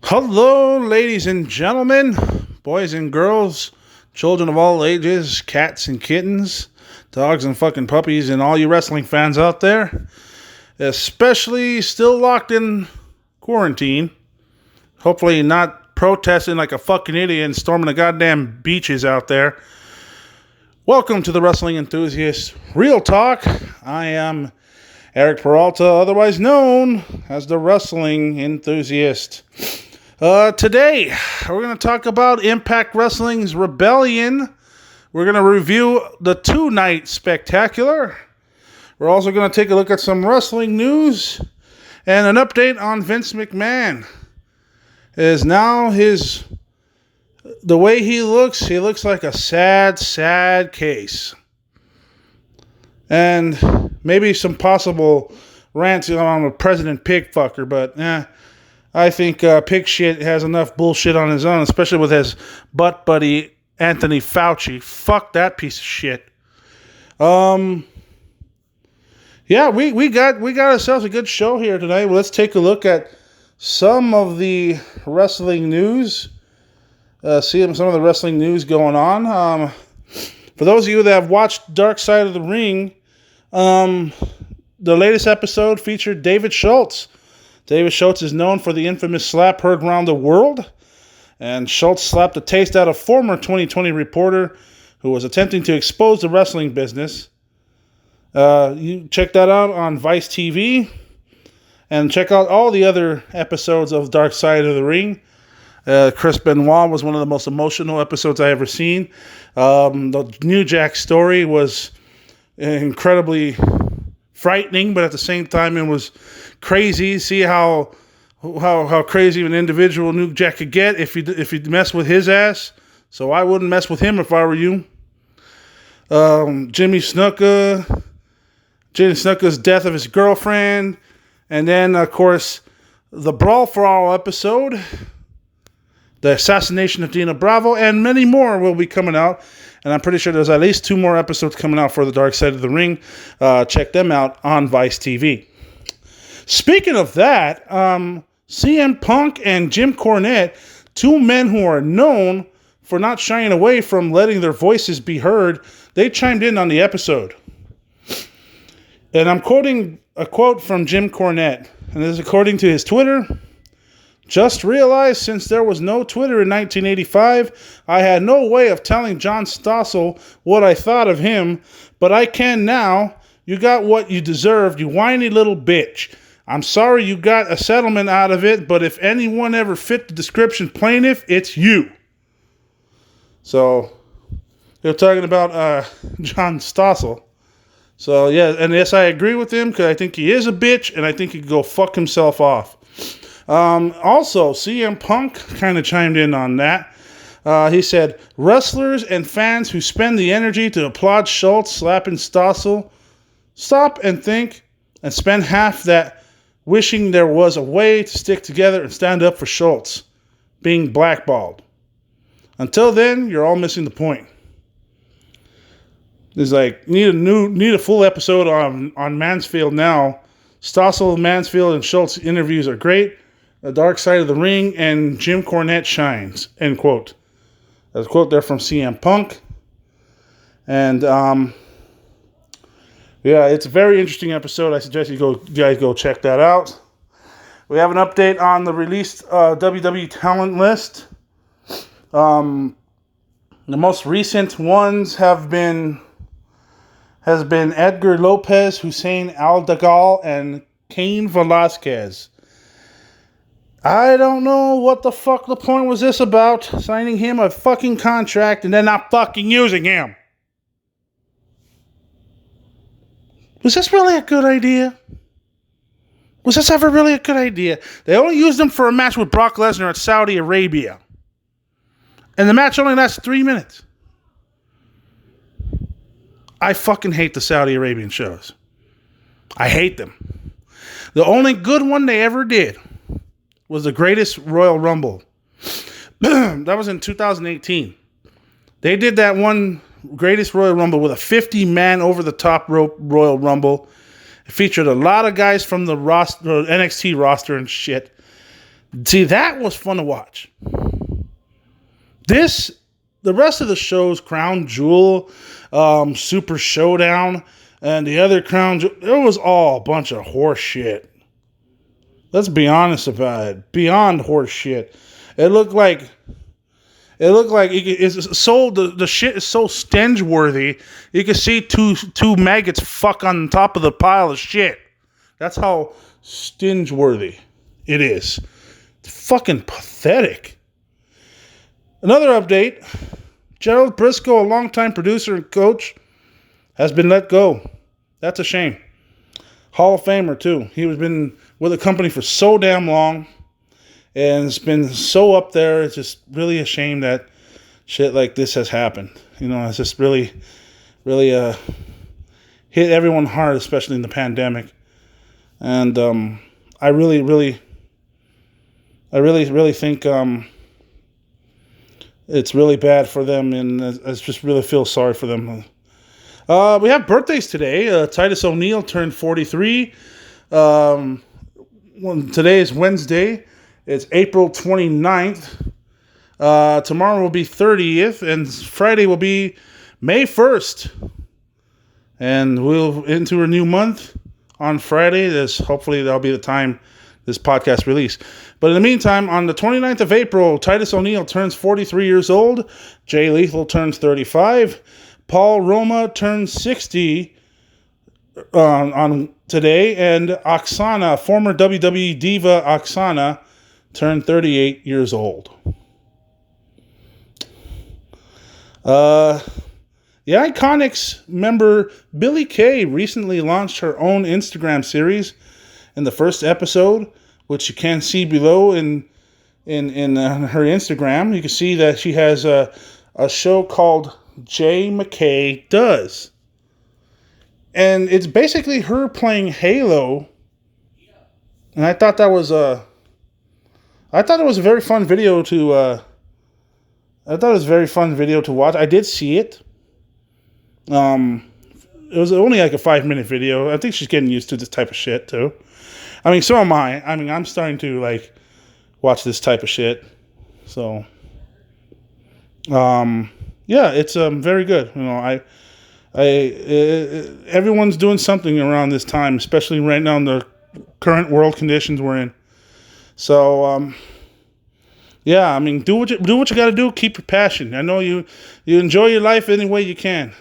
Hello, ladies and gentlemen, boys and girls, children of all ages, cats and kittens, dogs and fucking puppies, and all you wrestling fans out there, especially still locked in quarantine, hopefully not protesting like a fucking idiot and storming the goddamn beaches out there. Welcome to the Wrestling Enthusiast Real Talk. I am Eric Peralta, otherwise known as the Wrestling Enthusiast. Today, we're going to talk about Impact Wrestling's Rebellion. We're going to review the two-night spectacular. We're also going to take a look at some wrestling news and an update on Vince McMahon. The way he looks like a sad case. And maybe some possible rants on a President Pigfucker, but I think Pig Shit has enough bullshit on his own, especially with his butt buddy Anthony Fauci. Fuck that piece of shit. We got ourselves a good show here tonight. Well, let's take a look at some of the wrestling news. See some of the wrestling news going on. For those of you that have watched Dark Side of the Ring, the latest episode featured David Schultz. David Schultz is known for the infamous slap heard around the world, and Schultz slapped the taste out of former 2020 reporter who was attempting to expose the wrestling business. You check that out on Vice TV, and check out all the other episodes of Dark Side of the Ring. Chris Benoit was one of the most emotional episodes I ever seen. The New Jack story was incredibly frightening, but at the same time it was crazy. See how crazy an individual New Jack could get if you mess with his ass. So I wouldn't mess with him if I were you. Jimmy Snuka's death of his girlfriend, and then of course the Brawl for All episode, the assassination of Dina Bravo, and many more will be coming out. And I'm pretty sure there's at least 2 more episodes coming out for the Dark Side of the Ring. Check them out on Vice TV. Speaking of that, CM Punk and Jim Cornette, 2 men who are known for not shying away from letting their voices be heard, they chimed in on the episode. And I'm quoting a quote from Jim Cornette, and this is according to his Twitter. Just realized since there was no Twitter in 1985, I had no way of telling John Stossel what I thought of him, but I can now. You got what you deserved, you whiny little bitch. I'm sorry you got a settlement out of it, but if anyone ever fit the description plaintiff, it's you. So, they're talking about John Stossel. So, yeah, and yes, I agree with him, because I think he is a bitch, and I think he could go fuck himself off. Also, CM Punk kind of chimed in on that. He said, wrestlers and fans who spend the energy to applaud Schultz slapping Stossel, stop and think and spend half that wishing there was a way to stick together and stand up for Schultz being blackballed. Until then, you're all missing the point. It's like, need a full episode on Mansfield now. Stossel, Mansfield, and Schultz interviews are great. The Dark Side of the Ring and Jim Cornette shines, end quote. There's a quote there from CM Punk. And, it's a very interesting episode. I suggest you guys go check that out. We have an update on the released WWE talent list. The most recent ones has been Edgar Lopez, Hussein Aldagal, and Cain Velasquez. I don't know what the fuck the point was this about, signing him a fucking contract and then not fucking using him. Was this really a good idea? Was this ever really a good idea? They only used him for a match with Brock Lesnar at Saudi Arabia. And the match only lasted 3 minutes. I fucking hate the Saudi Arabian shows. I hate them. The only good one they ever did was the Greatest Royal Rumble. That was in 2018. They did that one Greatest Royal Rumble with a 50-man over-the-top rope Royal Rumble. It featured a lot of guys from the NXT roster and shit. See, that was fun to watch. The rest of the shows, Crown Jewel, Super Showdown, and the other Crown Jewel, it was all a bunch of horse shit. Let's be honest about it. Beyond horse shit. It looked like it's so the shit is so stench worthy. You can see two maggots fuck on top of the pile of shit. That's how stench worthy it is. It's fucking pathetic. Another update. Gerald Briscoe, a longtime producer and coach, has been let go. That's a shame. Hall of Famer too. He has been with the company for so damn long. And it's been so up there. It's just really a shame that shit like this has happened. You know, it's just really hit everyone hard, especially in the pandemic. And I really think it's really bad for them, and I just really feel sorry for them. We have birthdays today. Titus O'Neil turned 43. Today is Wednesday. It's April 29th. Tomorrow will be 30th, and Friday will be May 1st. And we'll into a new month on Friday. Hopefully that'll be the time this podcast release. But in the meantime, on the 29th of April, Titus O'Neil turns 43 years old. Jay Lethal turns 35. Paul Roma turns 60 on today. And Oksana, former WWE diva Oksana, turned 38 years old. The Iconics member Billie Kay recently launched her own Instagram series. In the first episode, which you can see below in her Instagram, you can see that she has a show called J. McKay Does. And it's basically her playing Halo. And I thought it was a very fun video to watch. I did see it. It was only like a 5-minute video. I think she's getting used to this type of shit too. I mean, so am I. I mean, I'm starting to like watch this type of shit. So, yeah, it's very good. You know, everyone's doing something around this time, especially right now in the current world conditions we're in. So, yeah, I mean, do what you got to do. Keep your passion. I know you enjoy your life any way you can.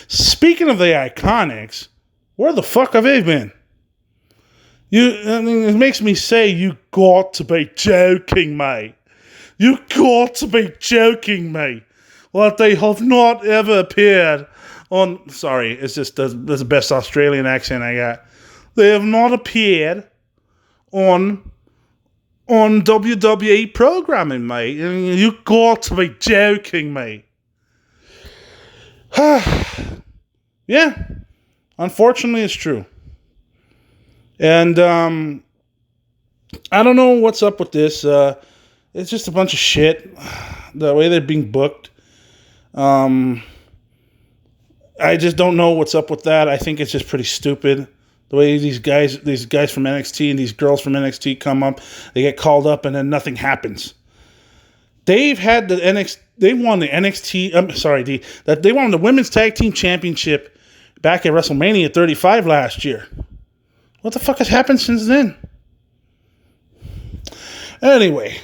Speaking of the Iconics, where the fuck have they been? It makes me say, you got to be joking, mate. You got to be joking, mate. Like they have not ever appeared on... Sorry, it's just that's the best Australian accent I got. They have not appeared on WWE programming, mate. You got to be joking, mate. Yeah. Unfortunately, it's true. And I don't know what's up with this. It's just a bunch of shit. The way they're being booked. I just don't know what's up with that. I think it's just pretty stupid. The way these guys from NXT and these girls from NXT come up, they get called up and then nothing happens. They've had the NXT. They won the NXT. They won the Women's Tag Team Championship back at WrestleMania 35 last year. What the fuck has happened since then? Anyway,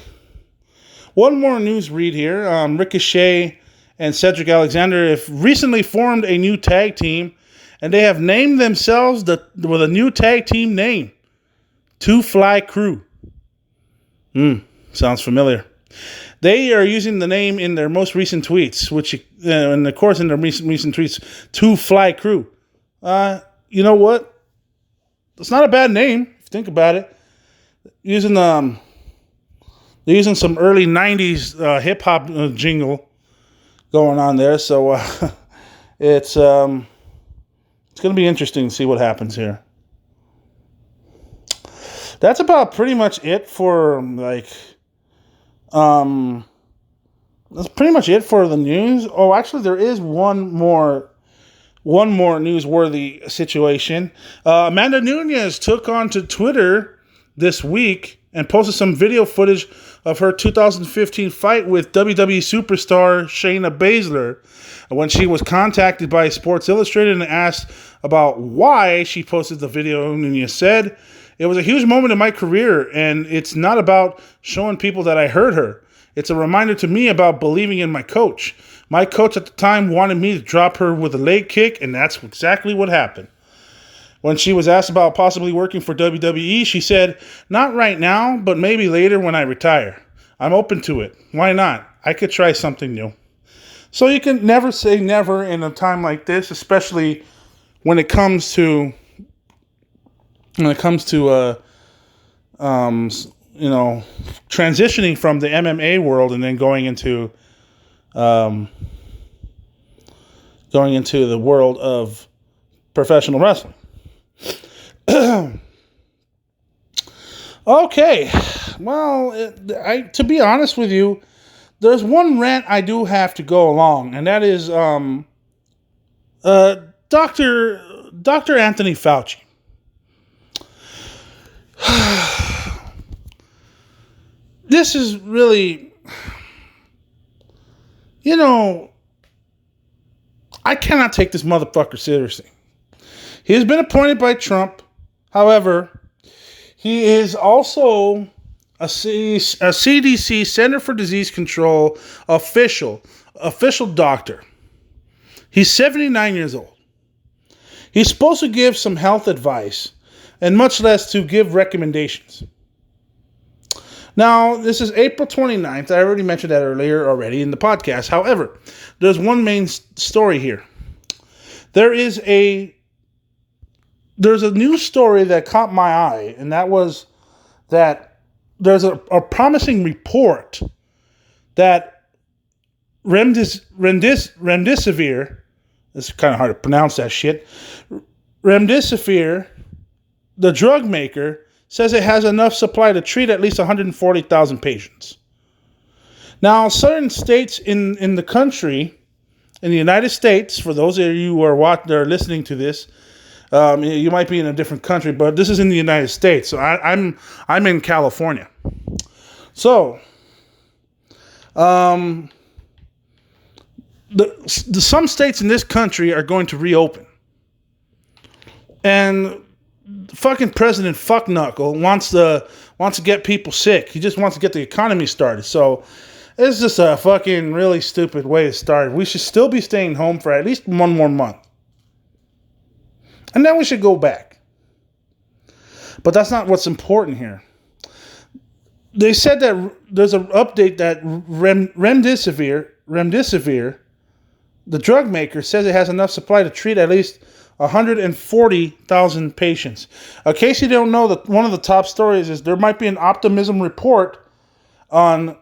one more news read here. Ricochet and Cedric Alexander have recently formed a new tag team, and they have named themselves with a new tag team name, Two Fly Crew. Sounds familiar. They are using the name in their most recent tweets, and of course in their recent tweets, Two Fly Crew. You know what? It's not a bad name if you think about it. They're using some early '90s hip hop jingle going on there, so it's going to be interesting to see what happens here. That's about pretty much it for that's pretty much it for the news. Oh, actually, there is one more newsworthy situation. Amanda Nunes took on to Twitter this week and posted some video footage of her 2015 fight with WWE superstar Shayna Baszler. When she was contacted by Sports Illustrated and asked about why she posted the video, Nunez said, "It was a huge moment in my career, and it's not about showing people that I hurt her. It's a reminder to me about believing in my coach. My coach at the time wanted me to drop her with a leg kick, and that's exactly what happened." When she was asked about possibly working for WWE, she said, "Not right now, but maybe later when I retire. I'm open to it. Why not? I could try something new." So you can never say never in a time like this, especially when it comes to transitioning from the MMA world and then going into the world of professional wrestling. Okay, well, to be honest with you, there's one rant I do have to go along, and that is Dr. Anthony Fauci. This is really, I cannot take this motherfucker seriously. He has been appointed by Trump. However, he is also a CDC, Center for Disease Control, official doctor. He's 79 years old. He's supposed to give some health advice, and much less to give recommendations. Now, this is April 29th. I already mentioned that earlier already in the podcast. However, there's one main story here. There's a news story that caught my eye, and that was that there's a promising report that remdesivir, it's kind of hard to pronounce that shit, remdesivir, the drug maker, says it has enough supply to treat at least 140,000 patients. Now, certain states in the country, in the United States, for those of you who are listening to this, you might be in a different country, but this is in the United States. So I'm in California. So, some states in this country are going to reopen, and fucking President Fuckknuckle wants to get people sick. He just wants to get the economy started. So it's just a fucking really stupid way to start. We should still be staying home for at least one more month. And then we should go back. But that's not what's important here. They said that there's an update that remdesivir, the drug maker, says it has enough supply to treat at least 140,000 patients. In case you don't know, that one of the top stories is there might be an optimism report on.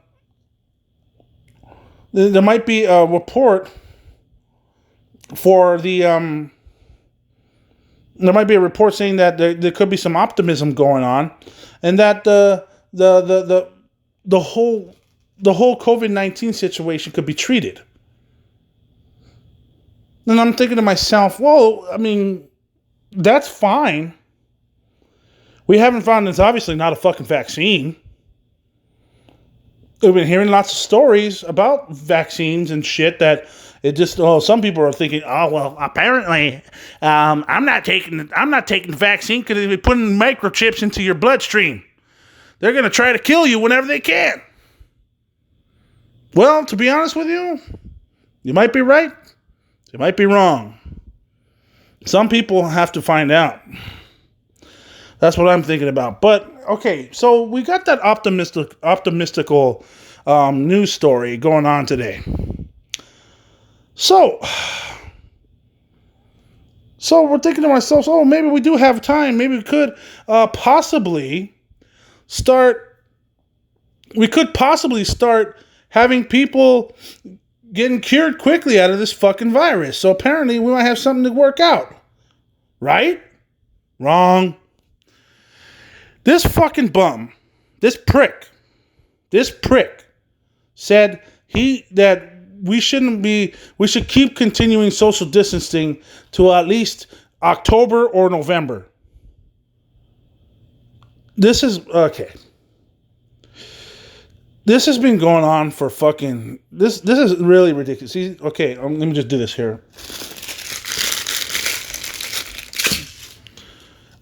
There might be a report for the. There might be a report saying that there could be some optimism going on, and that the whole COVID-19 situation could be treated. And I'm thinking to myself, well, I mean, that's fine. We haven't found, it's obviously not a fucking vaccine. We've been hearing lots of stories about vaccines and shit that it just, some people are thinking, oh, well, apparently, I'm not taking the vaccine because they're putting microchips into your bloodstream. They're going to try to kill you whenever they can. Well, to be honest with you, you might be right. You might be wrong. Some people have to find out. That's what I'm thinking about. But, okay, so we got that optimistical news story going on today. So we're thinking to ourselves, oh, maybe we do have time. Maybe we could possibly start having people getting cured quickly out of this fucking virus. So apparently we might have something to work out. Right? Wrong. This fucking bum, this prick said that we should keep continuing social distancing to at least October or November. This is, okay. This has been going on for fucking... This is really ridiculous. See, okay, let me just do this here.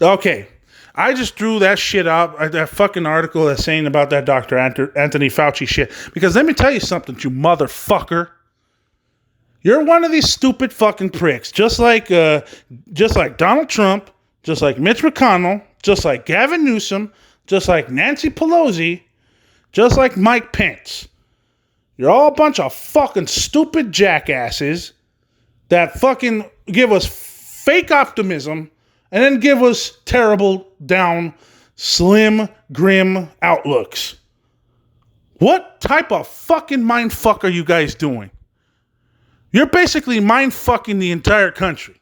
Okay. I just threw that shit out, that fucking article that's saying about that Dr. Anthony Fauci shit. Because let me tell you something, you motherfucker. You're one of these stupid fucking pricks. Just like Donald Trump, just like Mitch McConnell, just like Gavin Newsom, just like Nancy Pelosi, just like Mike Pence. You're all a bunch of fucking stupid jackasses that fucking give us fake optimism and then give us terrible, down, slim, grim outlooks. What type of fucking mindfuck are you guys doing? You're basically mind-fucking the entire country.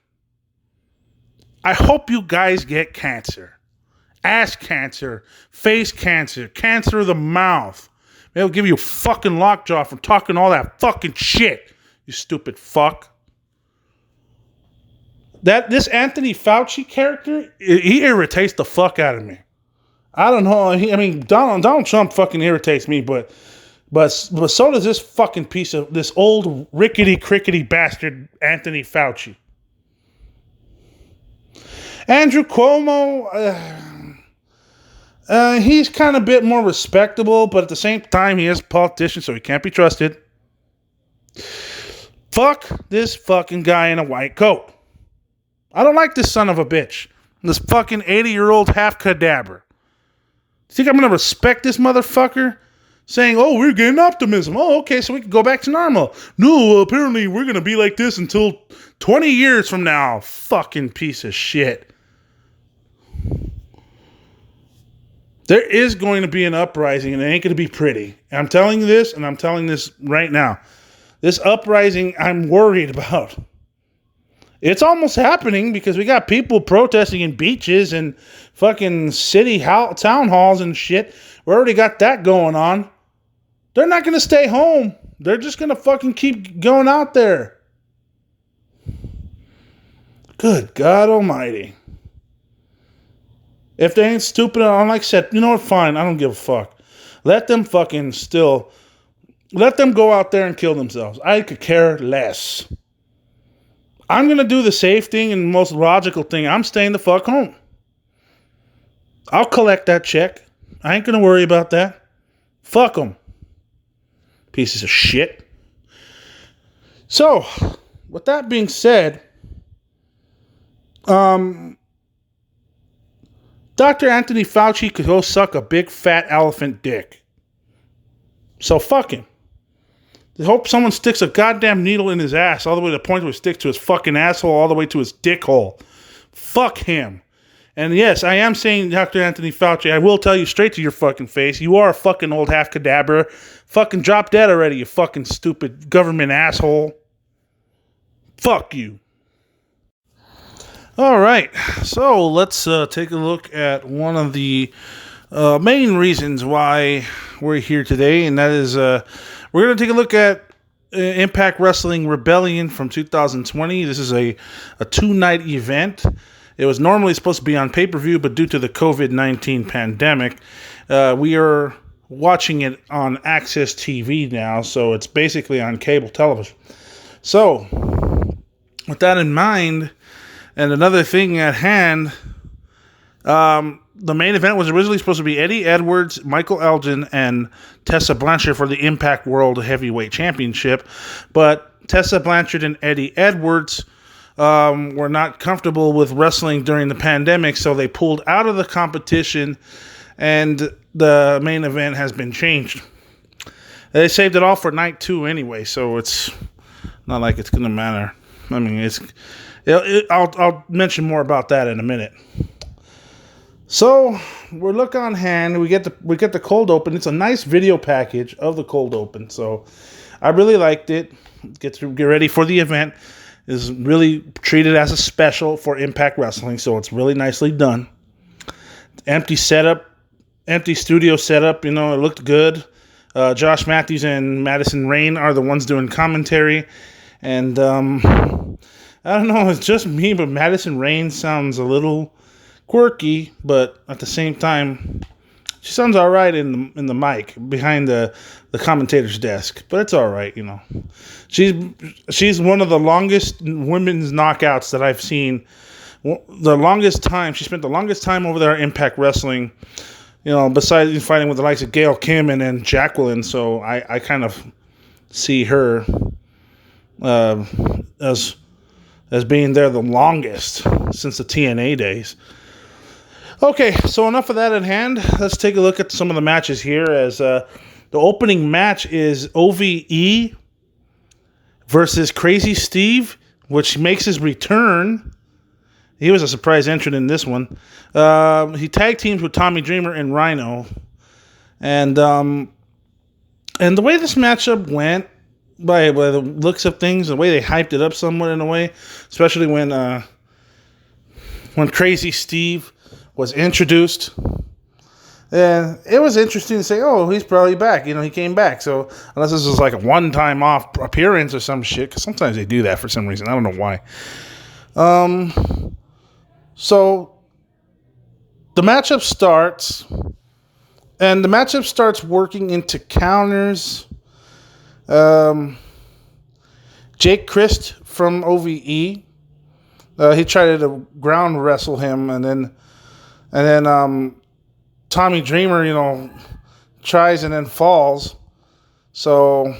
I hope you guys get cancer. Ass cancer, face cancer, cancer of the mouth. They'll give you a fucking lockjaw for talking all that fucking shit, you stupid fuck. This Anthony Fauci character, he irritates the fuck out of me. I don't know. Donald Trump fucking irritates me, but so does this fucking piece of this old rickety crickety bastard Anthony Fauci. Andrew Cuomo, he's kind of a bit more respectable, but at the same time, he is a politician, so he can't be trusted. Fuck this fucking guy in a white coat. I don't like this son of a bitch. This fucking 80-year-old half cadaver. You think I'm going to respect this motherfucker? Saying, oh, we're getting optimism. Oh, okay, so we can go back to normal. No, apparently we're going to be like this until 20 years from now. Fucking piece of shit. There is going to be an uprising, and it ain't going to be pretty. And I'm telling you this, and I'm telling this right now. This uprising, I'm worried about. It's almost happening because we got people protesting in beaches and fucking town halls and shit. We already got that going on. They're not going to stay home. They're just going to fucking keep going out there. Good God almighty. If they ain't stupid, like I said, you know what? Fine. I don't give a fuck. Let them go out there and kill themselves. I could care less. I'm going to do the safe thing and most logical thing. I'm staying the fuck home. I'll collect that check. I ain't going to worry about that. Fuck them. Pieces of shit. So, with that being said, Dr. Anthony Fauci could go suck a big fat elephant dick. So fuck him. I hope someone sticks a goddamn needle in his ass all the way to the point where it sticks to his fucking asshole all the way to his dick hole. Fuck him. And yes, I am saying Dr. Anthony Fauci, I will tell you straight to your fucking face, you are a fucking old half cadaver. Fucking drop dead already, you fucking stupid government asshole. Fuck you. All right, so let's take a look at one of the main reasons why we're here today, and that is we're going to take a look at Impact Wrestling Rebellion from 2020. This is a two-night event. It was normally supposed to be on pay-per-view, but due to the COVID-19 pandemic, we are watching it on Access TV now, so it's basically on cable television. So, with that in mind, and another thing at hand, the main event was originally supposed to be Eddie Edwards, Michael Elgin, and Tessa Blanchard for the Impact World Heavyweight Championship. But Tessa Blanchard and Eddie Edwards were not comfortable with wrestling during the pandemic, so they pulled out of the competition, and the main event has been changed. They saved it all for night 2 anyway, so it's not like it's going to matter. I mean, I'll mention more about that in a minute. So we're looking on hand. We get the cold open. It's a nice video package of the cold open. So I really liked it. Get ready for the event. It's really treated as a special for Impact Wrestling. So it's really nicely done. Empty setup, empty studio setup. You know, it looked good. Josh Matthews and Madison Rayne are the ones doing commentary, and I don't know. It's just me, but Madison Rayne sounds a little quirky, but at the same time, She sounds all right in the mic behind the commentator's desk, but it's all right, you know. She's one of the longest women's knockouts that I've seen. The longest time she spent the longest time over there at Impact Wrestling, you know, besides fighting with the likes of Gail Kim and then Jacqueline. So I kind of see her as being there the longest since the TNA days. Okay, so enough of that at hand. Let's take a look at some of the matches here. As the opening match is OVE versus Crazy Steve, which makes his return. He was a surprise entrant in this one. He tag teams with Tommy Dreamer and Rhino, and the way this matchup went, by the looks of things, the way they hyped it up somewhat in a way, especially when Crazy Steve was introduced. And it was interesting to say, oh, he's probably back. You know, he came back. So unless this was like a one-time off appearance or some shit, because sometimes they do that for some reason. I don't know why. So the matchup starts, and the matchup starts working into counters. Jake Christ from OVE, he tried to ground wrestle him, and then Tommy Dreamer, you know, tries and then falls. So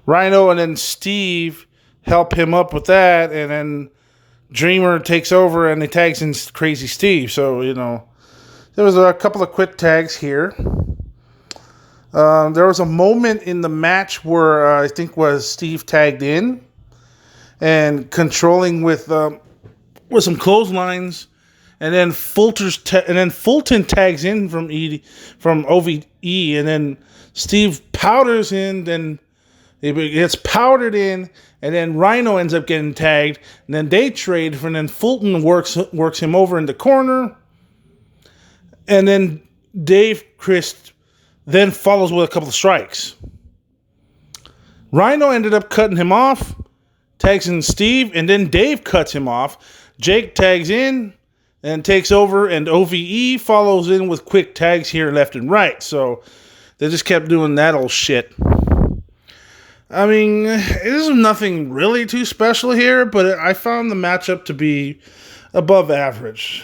Rhino and then Steve help him up with that, and then Dreamer takes over and he tags in Crazy Steve. So, you know, there was a couple of quick tags here. There was a moment in the match where I think was Steve tagged in and controlling with some clotheslines, and then Fulton tags in from OVE, and then Steve powders in, then it gets powdered in, and then Rhino ends up getting tagged, and then they trade, and then Fulton works him over in the corner, and then Dave Christ then follows with a couple of strikes. Rhino ended up cutting him off, tags in Steve, and then Dave cuts him off. Jake tags in and takes over, and OVE follows in with quick tags here left and right. So they just kept doing that old shit. I mean, it is nothing really too special here, but I found the matchup to be above average.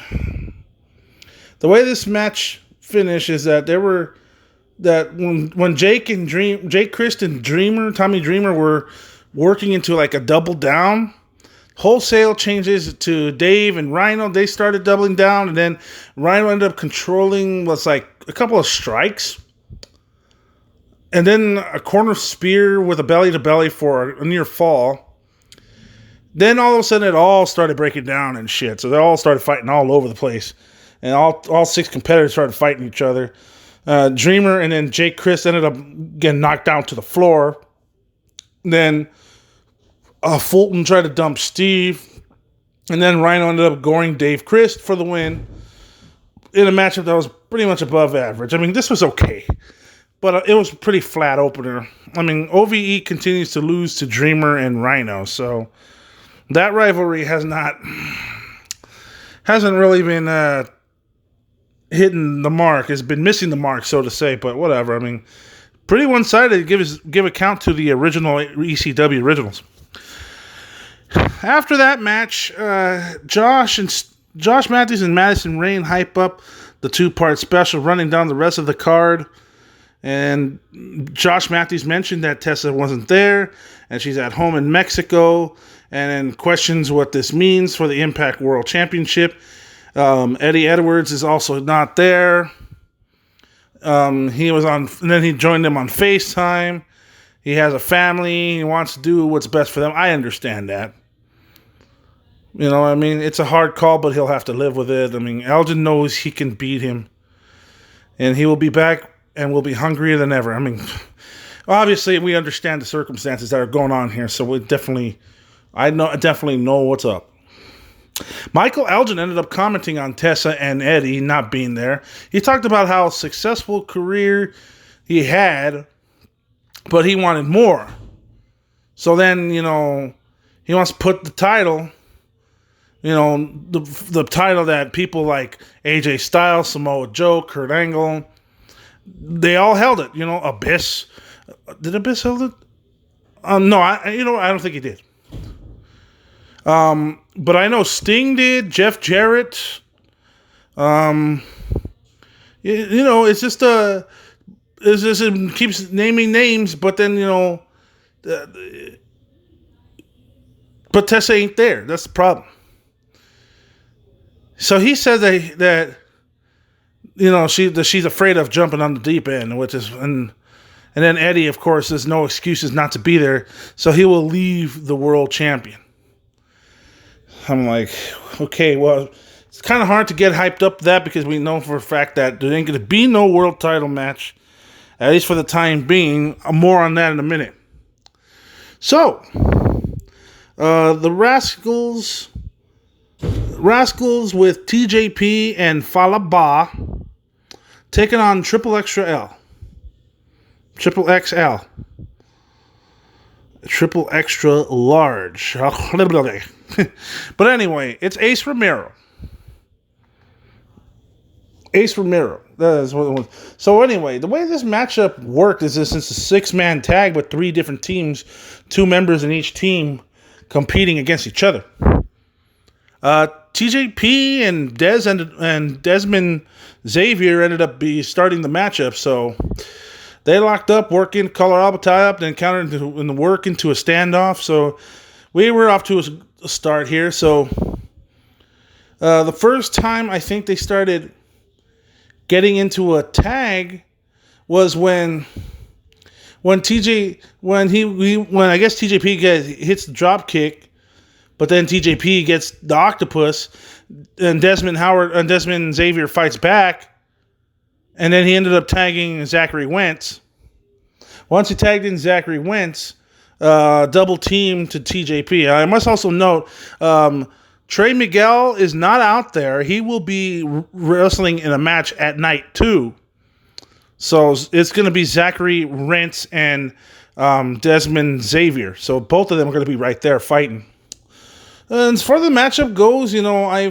The way this match finished is that when Jake Christ and Tommy Dreamer were working into like a double down, wholesale changes to Dave and Rhino. They started doubling down, and then Rhino ended up controlling what's like a couple of strikes, and then a corner spear with a belly to belly for a near fall. Then all of a sudden it all started breaking down and shit. So they all started fighting all over the place, and all six competitors started fighting each other. Dreamer and then Jake Christ ended up getting knocked down to the floor. Then Fulton tried to dump Steve, and then Rhino ended up goring Dave Christ for the win in a matchup that was pretty much above average. I mean, this was okay, but it was a pretty flat opener. I mean, OVE continues to lose to Dreamer and Rhino, so that rivalry hasn't really been hitting the mark. It's been missing the mark, so to say, but whatever. I mean, pretty one-sided. Give account to the original ECW originals. After that match, Josh Matthews and Madison Rayne hype up the two-part special, running down the rest of the card. And Josh Matthews mentioned that Tessa wasn't there, and she's at home in Mexico, and then questions what this means for the Impact World Championship. Eddie Edwards is also not there. He was on, and then he joined them on FaceTime. He has a family. He wants to do what's best for them. I understand that. You know, I mean, it's a hard call, but he'll have to live with it. I mean, Elgin knows he can beat him, and he will be back and will be hungrier than ever. I mean, obviously, we understand the circumstances that are going on here, so I definitely know what's up. Michael Elgin ended up commenting on Tessa and Eddie not being there. He talked about how successful career he had, but he wanted more. So then, you know, he wants to put the title the title that people like AJ Styles, Samoa Joe, Kurt Angle, they all held it. Abyss. Did Abyss hold it? No, I don't think he did. But I know Sting did, Jeff Jarrett. It's just it keeps naming names, but then but Tessa ain't there. That's the problem. So he says that she's afraid of jumping on the deep end, which is and then Eddie, of course, there's no excuses not to be there, so he will leave the world champion. I'm like, okay, well, it's kind of hard to get hyped up to that because we know for a fact that there ain't going to be no world title match, at least for the time being. More on that in a minute. So, the Rascals with TJP and Falaba taking on Triple XL. Triple Extra Large. But anyway, it's Ace Romero. That is what it was. So anyway, the way this matchup worked is it's a 6-man tag with 3 different teams, 2 members in each team competing against each other. TJP and Desmond Xavier ended up starting the matchup, so they locked up, working collar elbow tie up, then countered in the work into a standoff. So we were off to a start here. So the first time I think they started getting into a tag was when I guess TJP hits the drop kick, but then TJP gets the octopus, and Desmond Xavier fights back. And then he ended up tagging Zachary Wentz. Once he tagged in Zachary Wentz, double team to TJP. I must also note, Trey Miguel is not out there. He will be wrestling in a match at night too. So it's going to be Zachary Wentz and Desmond Xavier. So both of them are going to be right there fighting. And as far as the matchup goes, I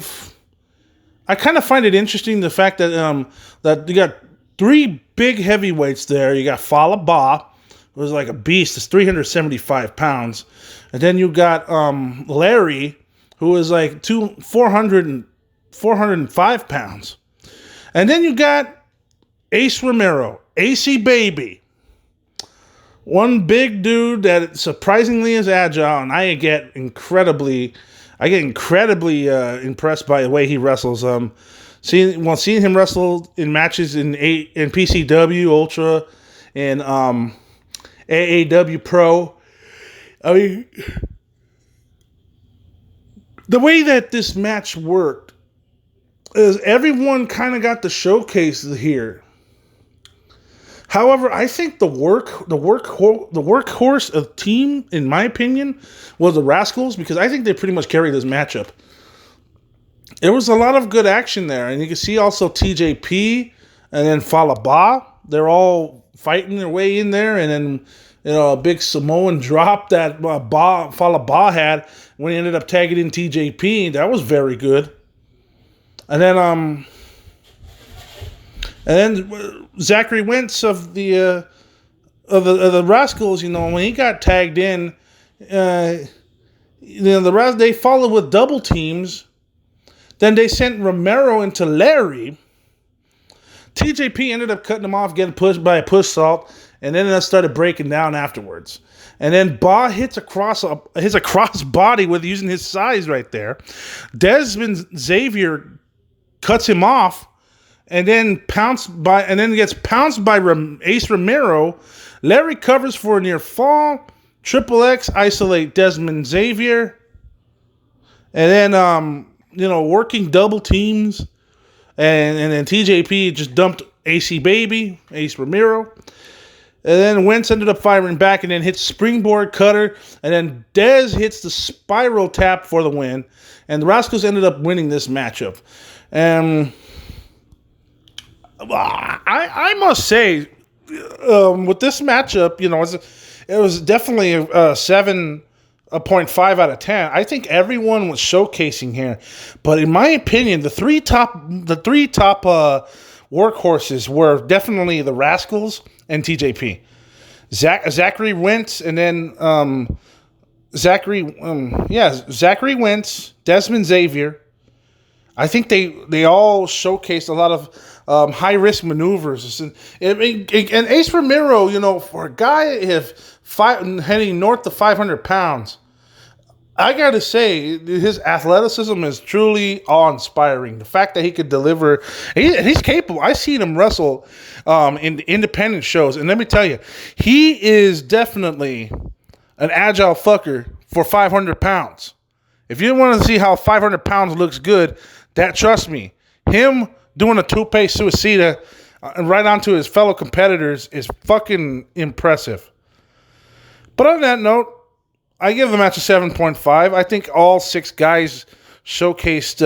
kind of find it interesting the fact that that you got 3 big heavyweights there. You got Falaba, who was like a beast. It's 375 pounds. And then you got Larry, who is like 405 pounds. And then you got Ace Romero, AC Baby. One big dude that surprisingly is agile, and I get incredibly impressed by the way he wrestles. Seeing him wrestle in matches in PCW Ultra and AAW Pro. I mean, the way that this match worked is everyone kind of got the showcase here. However, I think the workhorse of team, in my opinion, was the Rascals, because I think they pretty much carried this matchup. There was a lot of good action there, and you can see also TJP and then Falaba. They're all fighting their way in there, and then a big Samoan drop that Falaba had when he ended up tagging in TJP. That was very good. And then Zachary Wentz of the Rascals, when he got tagged in, they followed with double teams. Then they sent Romero into Larry. TJP ended up cutting him off, getting pushed by a push salt, and then it started breaking down afterwards. And then Ba hits a cross body with using his size right there. Desmond Xavier cuts him off, and then gets pounced by Ace Romero. Larry covers for a near fall. Triple X isolate Desmond Xavier, and then working double teams, and then TJP just dumped Ace Romero. And then Wentz ended up firing back and then hits springboard cutter. And then Dez hits the spiral tap for the win. And the Rascals ended up winning this matchup. And I must say, with this matchup, it was definitely a 7 a 0.5 out of 10. I think everyone was showcasing here, but in my opinion, the three top workhorses were definitely the Rascals and TJP. Zachary Wentz, and then Zachary Wentz, Desmond Xavier. I think they all showcased a lot of high risk maneuvers, and Ace Ramiro, for a guy heading north of 500 pounds, I gotta say his athleticism is truly awe-inspiring. The fact that he could deliver, he's capable. I've seen him wrestle in independent shows, and let me tell you, he is definitely an agile fucker for 500 pounds. If you want to see how 500 pounds looks good, trust me, him doing a tope suicida right onto his fellow competitors is fucking impressive. But on that note, I give the match a 7.5. I think all 6 guys showcased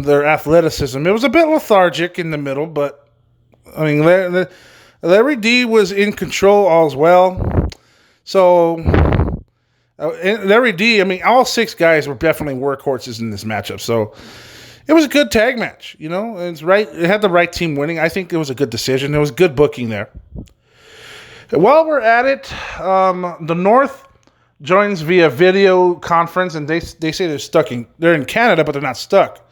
their athleticism. It was a bit lethargic in the middle, but I mean, Larry D was in control as well. So Larry D, I mean, all 6 guys were definitely workhorses in this matchup. So it was a good tag match. It's right. It had the right team winning. I think it was a good decision. It was good booking there. While we're at it, the North joins via video conference, and they say they're in Canada, but they're not stuck,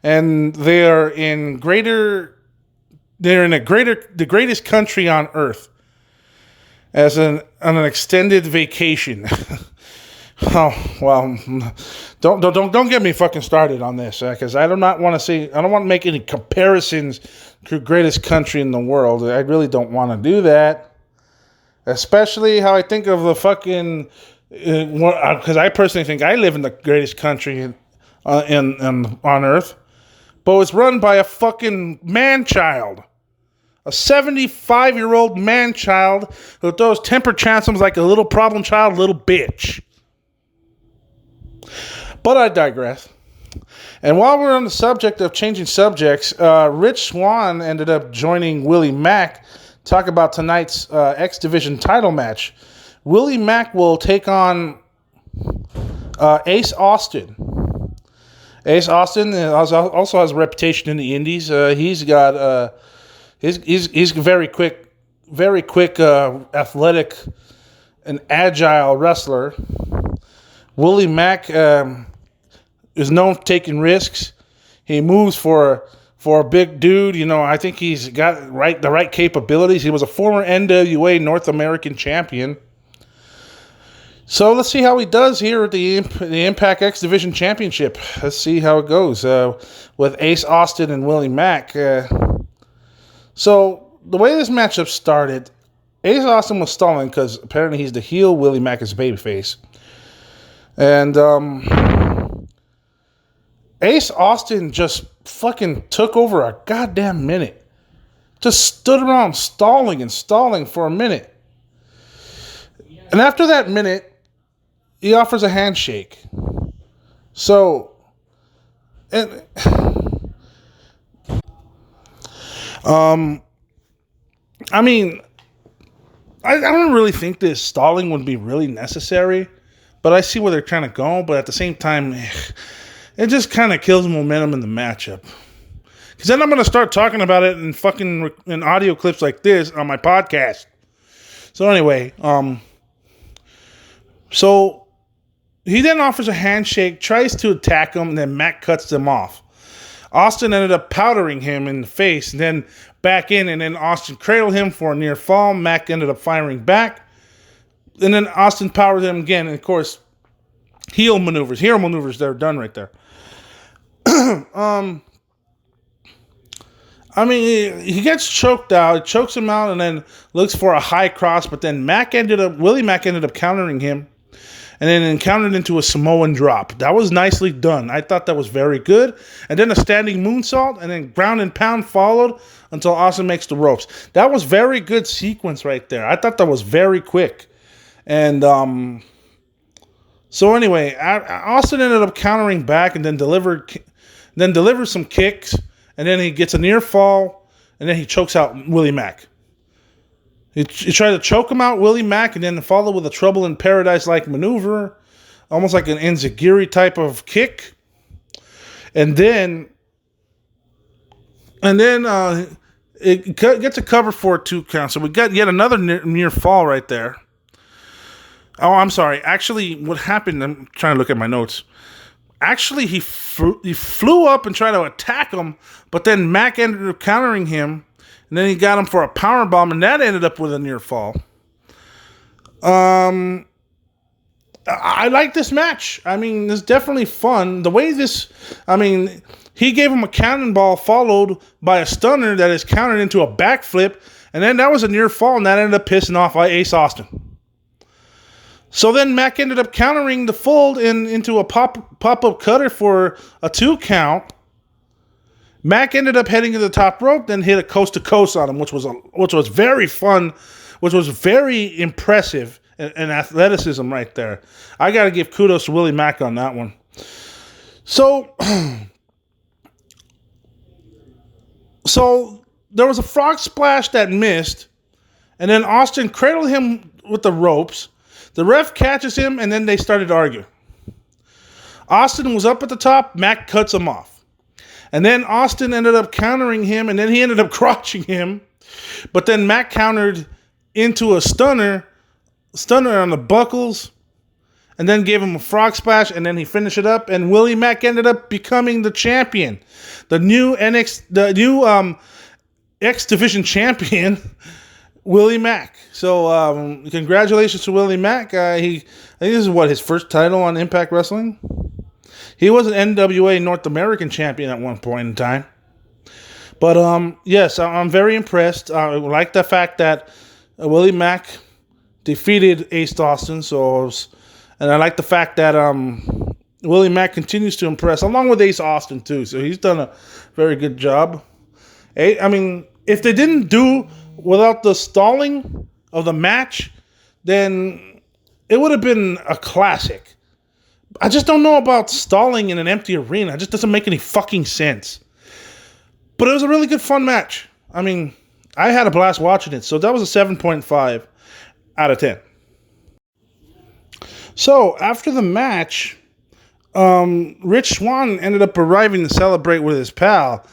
and they're in the greatest country on earth on an extended vacation. Oh well, don't get me fucking started on this, because I don't want to make any comparisons to greatest country in the world. I really don't want to do that, especially how I think of the fucking. Because I personally think I live in the greatest country on earth, but it's run by a fucking man-child. A 75-year-old man-child who throws temper tantrums like a little problem child, little bitch. But I digress. And while we're on the subject of changing subjects, Rich Swann ended up joining Willie Mack to talk about tonight's X Division title match. Willie Mack will take on Ace Austin. Ace Austin also has a reputation in the Indies. He's got he's very quick, athletic, and agile wrestler. Willie Mack is known for taking risks. He moves for a big dude. I think he's got the right capabilities. He was a former NWA North American champion. So let's see how he does here at the Impact X Division Championship. Let's see how it goes with Ace Austin and Willie Mack. So the way this matchup started, Ace Austin was stalling because apparently he's the heel, Willie Mack is the babyface. And Ace Austin just fucking took over a goddamn minute. Just stood around stalling for a minute. And after that minute, he offers a handshake. So, and I mean, I don't really think this stalling would be really necessary, but I see where they're trying to go. But at the same time, it just kind of kills momentum in the matchup. Because then I'm going to start talking about it in audio clips like this on my podcast. So anyway, so he then offers a handshake, tries to attack him, and then Mack cuts him off. Austin ended up powdering him in the face, and then back in, and then Austin cradled him for a near fall. Mack ended up firing back, and then Austin powered him again, and of course, hero maneuvers, they're done right there. I mean, he gets choked out, it chokes him out, and then looks for a high cross, but then Willie Mack ended up countering him, and then encountered into a Samoan drop. That was nicely done. I thought that was very good. And then a standing moonsault, and then ground and pound followed until Austin makes the ropes. That was very good sequence right there. I thought that was very quick. And so anyway, Austin ended up countering back and then delivered some kicks, and then he gets a near fall, and then he chokes out Willie Mack. He tried to choke him out, Willie Mack, and then followed with a Trouble in Paradise-like maneuver, almost like an enziguri type of kick. And then it gets a cover for a 2 count. So we got yet another near fall right there. Oh, I'm sorry. Actually, what happened, I'm trying to look at my notes. Actually, he flew up and tried to attack him, but then Mack ended up countering him, and then he got him for a power bomb, and that ended up with a near fall. I like this match. I mean, it's definitely fun. The way he gave him a cannonball followed by a stunner that is countered into a backflip, and then that was a near fall, and that ended up pissing off Ace Austin. So then Mack ended up countering the fold into a pop-up cutter for a 2 count. Mack ended up heading to the top rope, then hit a coast-to-coast on him, which was very fun, which was very impressive in athleticism right there. I got to give kudos to Willie Mack on that one. So there was a frog splash that missed, and then Austin cradled him with the ropes. The ref catches him, and then they started arguing. Austin was up at the top. Mack cuts him off. And then Austin ended up countering him, and then he ended up crotching him. But then Mack countered into a stunner on the buckles, and then gave him a frog splash, and then he finished it up, and Willie Mack ended up becoming the champion. The new X Division champion, Willie Mack. So congratulations to Willie Mack. I think this is his first title on Impact Wrestling. He was an NWA North American champion at one point in time. But yes, I'm very impressed. I like the fact that Willie Mack defeated Ace Austin. And I like the fact that Willie Mack continues to impress, along with Ace Austin too. So he's done a very good job. I mean, if they didn't do without the stalling of the match, then it would have been a classic. I just don't know about stalling in an empty arena. It just doesn't make any fucking sense. But it was a really good, fun match. I mean, I had a blast watching it. So that was a 7.5 out of 10. So after the match, Rich Swann ended up arriving to celebrate with his pal.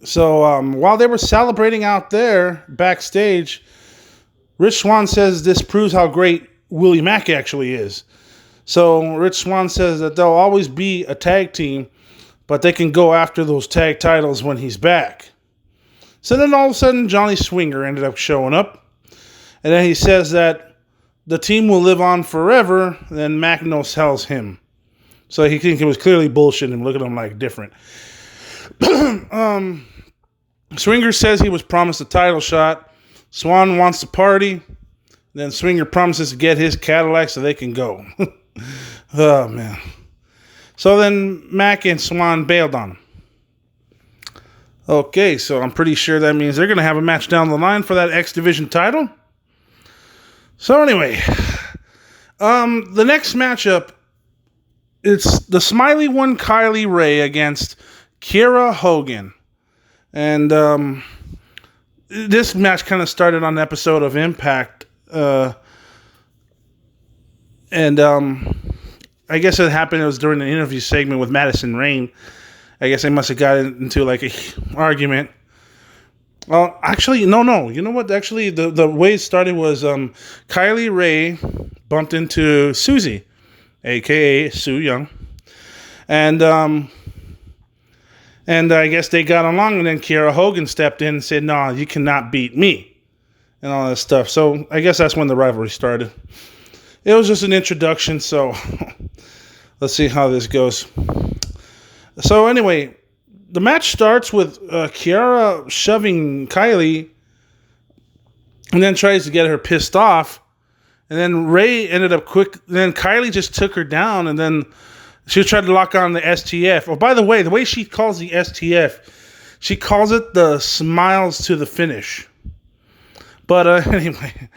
So while they were celebrating out there backstage, Rich Swann says this proves how great Willie Mack actually is. So Rich Swann says that they'll always be a tag team, but they can go after those tag titles when he's back. So then all of a sudden, Johnny Swinger ended up showing up. And then he says that the team will live on forever. And then Mack no-sells him. So he thinks it was clearly bullshit and look at him like different. Swinger says he was promised a title shot. Swann wants to party. Then Swinger promises to get his Cadillac so they can go. Oh, man. So then Mack and Swann bailed on him. Okay, so I'm pretty sure that means they're going to have a match down the line for that X Division title. So anyway, the next matchup, it's the Smiley One Kylie Ray against Kiera Hogan. And this match kind of started on an episode of Impact. I guess it happened, it was during an interview segment with Madison Rayne. I guess they must have got into like a argument. Well, actually, no. You know what? Actually, the way it started was Kylie Ray bumped into Susie, a.k.a. Sue Young. And I guess they got along, and then Kiera Hogan stepped in and said, "No, you cannot beat me," and all that stuff. So I guess that's when the rivalry started. It was just an introduction, so let's see how this goes. So anyway, the match starts with Kiera shoving Kylie and then tries to get her pissed off. And then Ray ended up quick. Then Kylie just took her down, and then she tried to lock on the STF. Oh, by the way she calls the STF, she calls it the smiles to the finish. But anyway,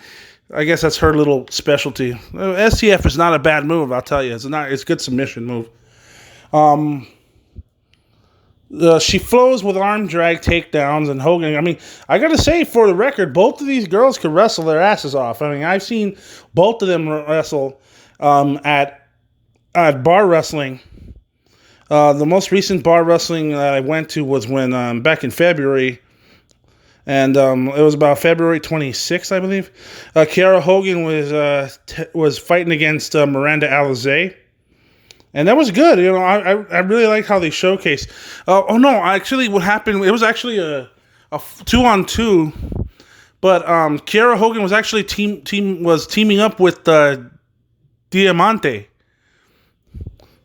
I guess that's her little specialty. STF is not a bad move, I'll tell you. It's a good submission move. She flows with arm drag takedowns and Hogan. I mean, I gotta say, for the record, both of these girls could wrestle their asses off. I mean, I've seen both of them wrestle at bar wrestling. The most recent bar wrestling that I went to was when back in February, and it was about February 26th, I believe. Kiara Hogan was fighting against Miranda Alizé. And that was good. You know, I really like how they showcased. Actually, what happened? It was actually a 2-on-2, but Kiara Hogan was actually teaming up with Diamante.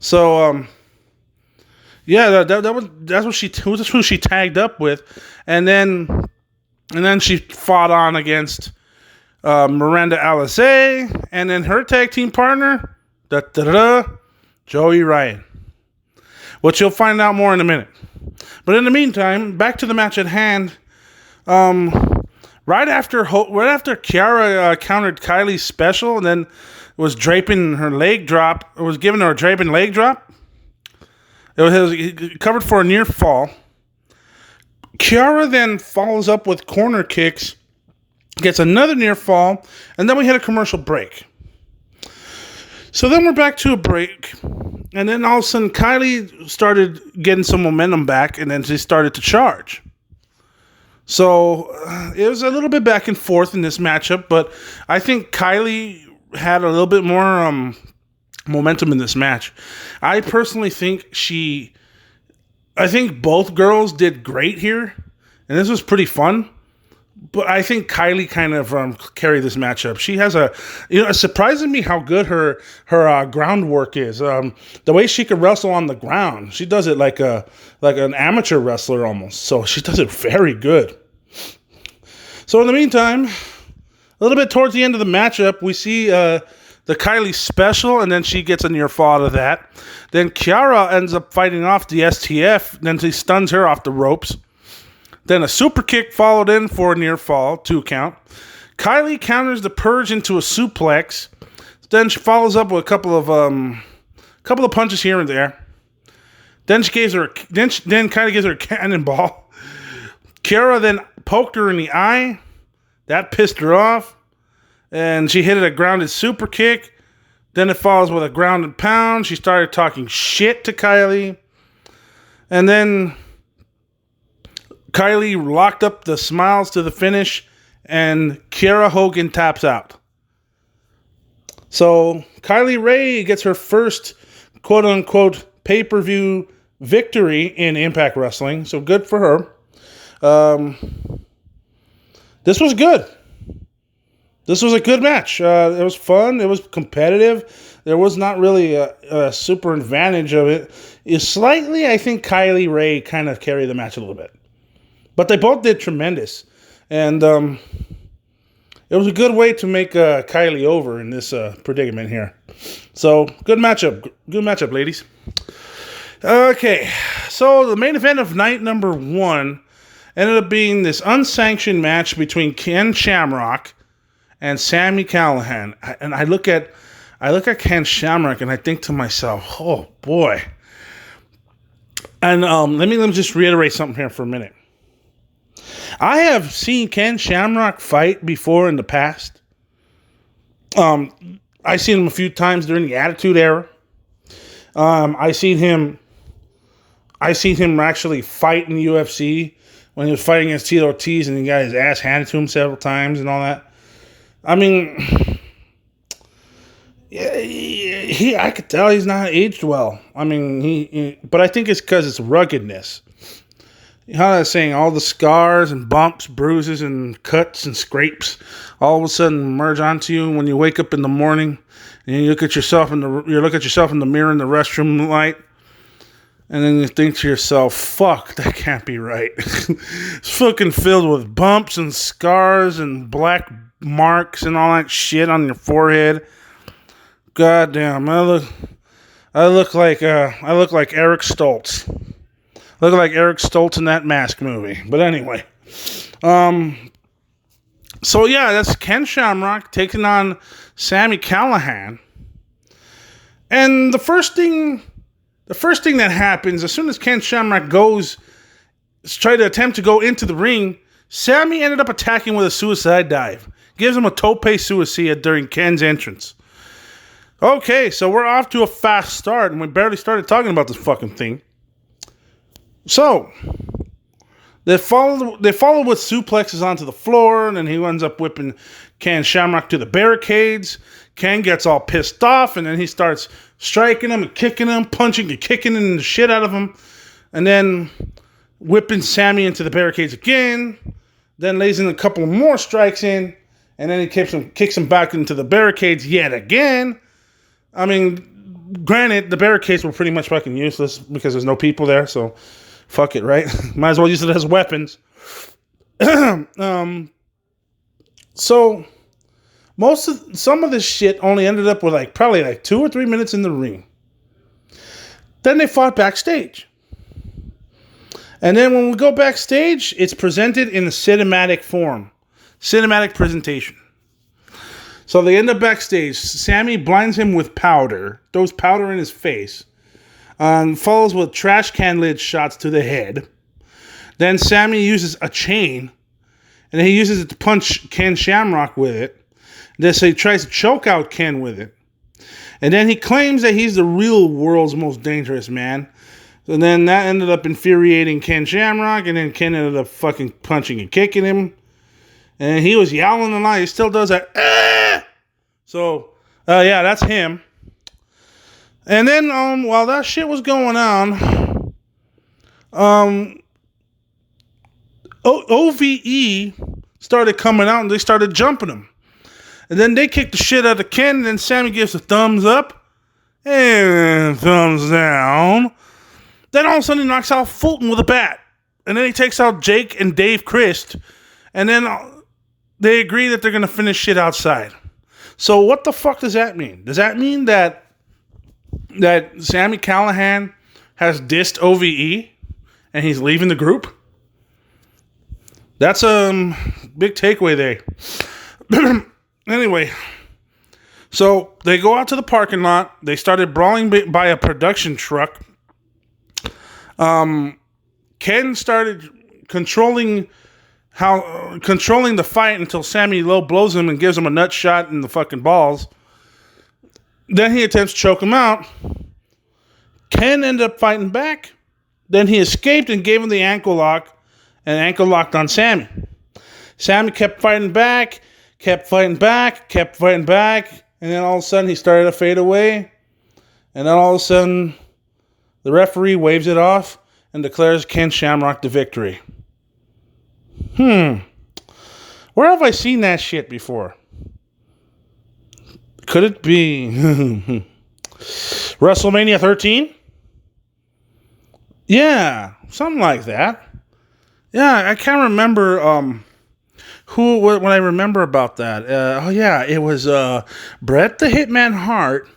So that's who she tagged up with, and then she fought on against Miranda Alizé, and then her tag team partner, Joey Ryan, which you'll find out more in a minute. But in the meantime, back to the match at hand. Right after Kiara countered Kylie's special and then was draping her leg drop, was giving her a draping leg drop. It was covered for a near fall. Kiara then follows up with corner kicks, gets another near fall, and then we hit a commercial break. So then we're back to a break, and then all of a sudden Kylie started getting some momentum back, and then she started to charge. So it was a little bit back and forth in this matchup, but I think Kylie had a little bit more momentum in this match. I personally think I think both girls did great here, and this was pretty fun. But I think Kylie kind of carried this matchup. She has it's surprising me how good her groundwork is. The way she can wrestle on the ground, she does it like an amateur wrestler almost. So she does it very good. So in the meantime, a little bit towards the end of the matchup, we see the Kylie special, and then she gets a near fall out of that. Then Kiara ends up fighting off the STF. Then she stuns her off the ropes. Then a super kick followed in for a near fall, 2 count. Kylie counters the purge into a suplex. Then she follows up with a couple of punches here and there. Then Kylie gives her a cannonball. Kiara then poked her in the eye. That pissed her off. And she hit a grounded super kick. Then it follows with a grounded pound. She started talking shit to Kylie. And then Kylie locked up the smiles to the finish, and Kiara Hogan taps out. So Kylie Ray gets her first quote-unquote pay-per-view victory in Impact Wrestling, so good for her. This was good. This was a good match. It was fun. It was competitive. There was not really a super advantage of it. Slightly, I think Kylie Ray kind of carried the match a little bit. But they both did tremendous. And it was a good way to make Kylie over in this predicament here. So, good matchup. Good matchup, ladies. Okay, so the main event of night number 1 ended up being this unsanctioned match between Ken Shamrock and Sami Callihan. And I look at Ken Shamrock and I think to myself, oh boy. And let me just reiterate something here for a minute. I have seen Ken Shamrock fight before in the past. I've seen him a few times during the Attitude Era. I seen him actually fight in the UFC when he was fighting against Tito Ortiz and he got his ass handed to him several times and all that. I mean, I could tell he's not aged well. I mean, but I think it's because it's ruggedness. How am I saying? All the scars and bumps, bruises and cuts and scrapes all of a sudden merge onto you when you wake up in the morning and you look at yourself in the mirror in the restroom light, and then you think to yourself, "Fuck, that can't be right." It's fucking filled with bumps and scars and black marks and all that shit on your forehead. God damn, I look like Eric Stoltz. Look like Eric Stoltz in that Mask movie. But anyway. So yeah, that's Ken Shamrock taking on Sami Callihan. And the first thing the first thing that happens, as soon as Ken Shamrock try to attempt to go into the ring, Sammy ended up attacking with a suicide dive. Gives him a tope suicida during Ken's entrance. Okay, so we're off to a fast start, and we barely started talking about this fucking thing. So, they follow with suplexes onto the floor, and then he ends up whipping Ken Shamrock to the barricades. Ken gets all pissed off, and then he starts striking him and kicking him, punching and kicking the shit out of him, and then whipping Sammy into the barricades again. Then lays in a couple more strikes in, and then he kicks him back into the barricades yet again. I mean, granted, the barricades were pretty much fucking useless because there's no people there, so fuck it, right? Might as well use it as weapons. So some of this shit only ended up with probably 2 or 3 minutes in the ring. Then they fought backstage. And then when we go backstage, it's presented in a cinematic form. Cinematic presentation. So they end up backstage. Sammy blinds him with powder. Throws powder in his face. Follows with trash can lid shots to the head. Then Sammy uses a chain. And he uses it to punch Ken Shamrock with it. Then so he tries to choke out Ken with it. And then he claims that he's the real world's most dangerous man. And then that ended up infuriating Ken Shamrock. And then Ken ended up fucking punching and kicking him. And he was yowling a lot. He still does that. Ah! So, yeah, that's him. And then, while that shit was going on, OVE started coming out and they started jumping him. And then they kicked the shit out of Ken, and then Sammy gives a thumbs up and thumbs down. Then all of a sudden he knocks out Fulton with a bat. And then he takes out Jake and Dave Christ. And then they agree that they're going to finish shit outside. So what the fuck does that mean? Does that mean that Sami Callihan has dissed OVE and he's leaving the group? That's a big takeaway there. Anyway, so they go out to the parking lot. They started brawling by a production truck. Ken started controlling the fight until Sammy low blows him and gives him a nut shot in the fucking balls. Then he attempts to choke him out. Ken ended up fighting back. Then he escaped and gave him the ankle lock and ankle locked on Sammy. Sammy kept fighting back, and then all of a sudden he started to fade away. And then all of a sudden the referee waves it off and declares Ken Shamrock the victory. Where have I seen that shit before? Could it be WrestleMania 13? Yeah, something like that. Yeah, I can't remember when I remember about that. It was Bret the Hitman Hart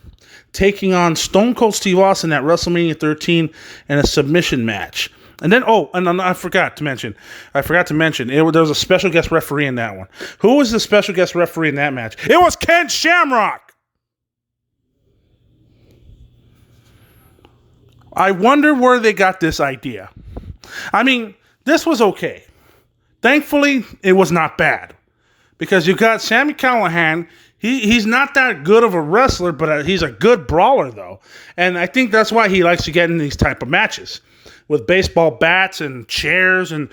taking on Stone Cold Steve Austin at WrestleMania 13 in a submission match. And then, I forgot to mention, there was a special guest referee in that one. Who was the special guest referee in that match? It was Ken Shamrock! I wonder where they got this idea. I mean, this was okay. Thankfully, it was not bad. Because you got Sami Callihan. He's not that good of a wrestler, but he's a good brawler, though. And I think that's why he likes to get in these type of matches. With baseball bats and chairs and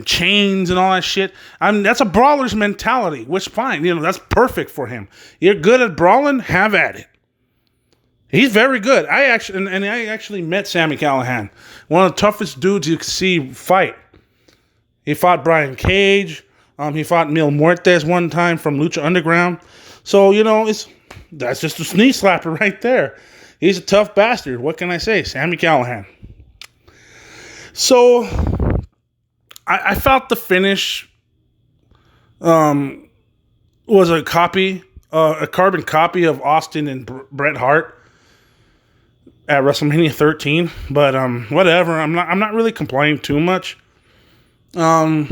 chains and all that shit. I mean, that's a brawler's mentality, which fine. That's perfect for him. You're good at brawling? Have at it. He's very good. I actually met Sami Callihan. One of the toughest dudes you could see fight. He fought Brian Cage. He fought Mil Muertes one time from Lucha Underground. So, that's just a knee slapper right there. He's a tough bastard. What can I say? Sami Callihan. So, I felt the finish was a carbon copy of Austin and Bret Hart at WrestleMania 13. But whatever. I'm not really complaining too much. I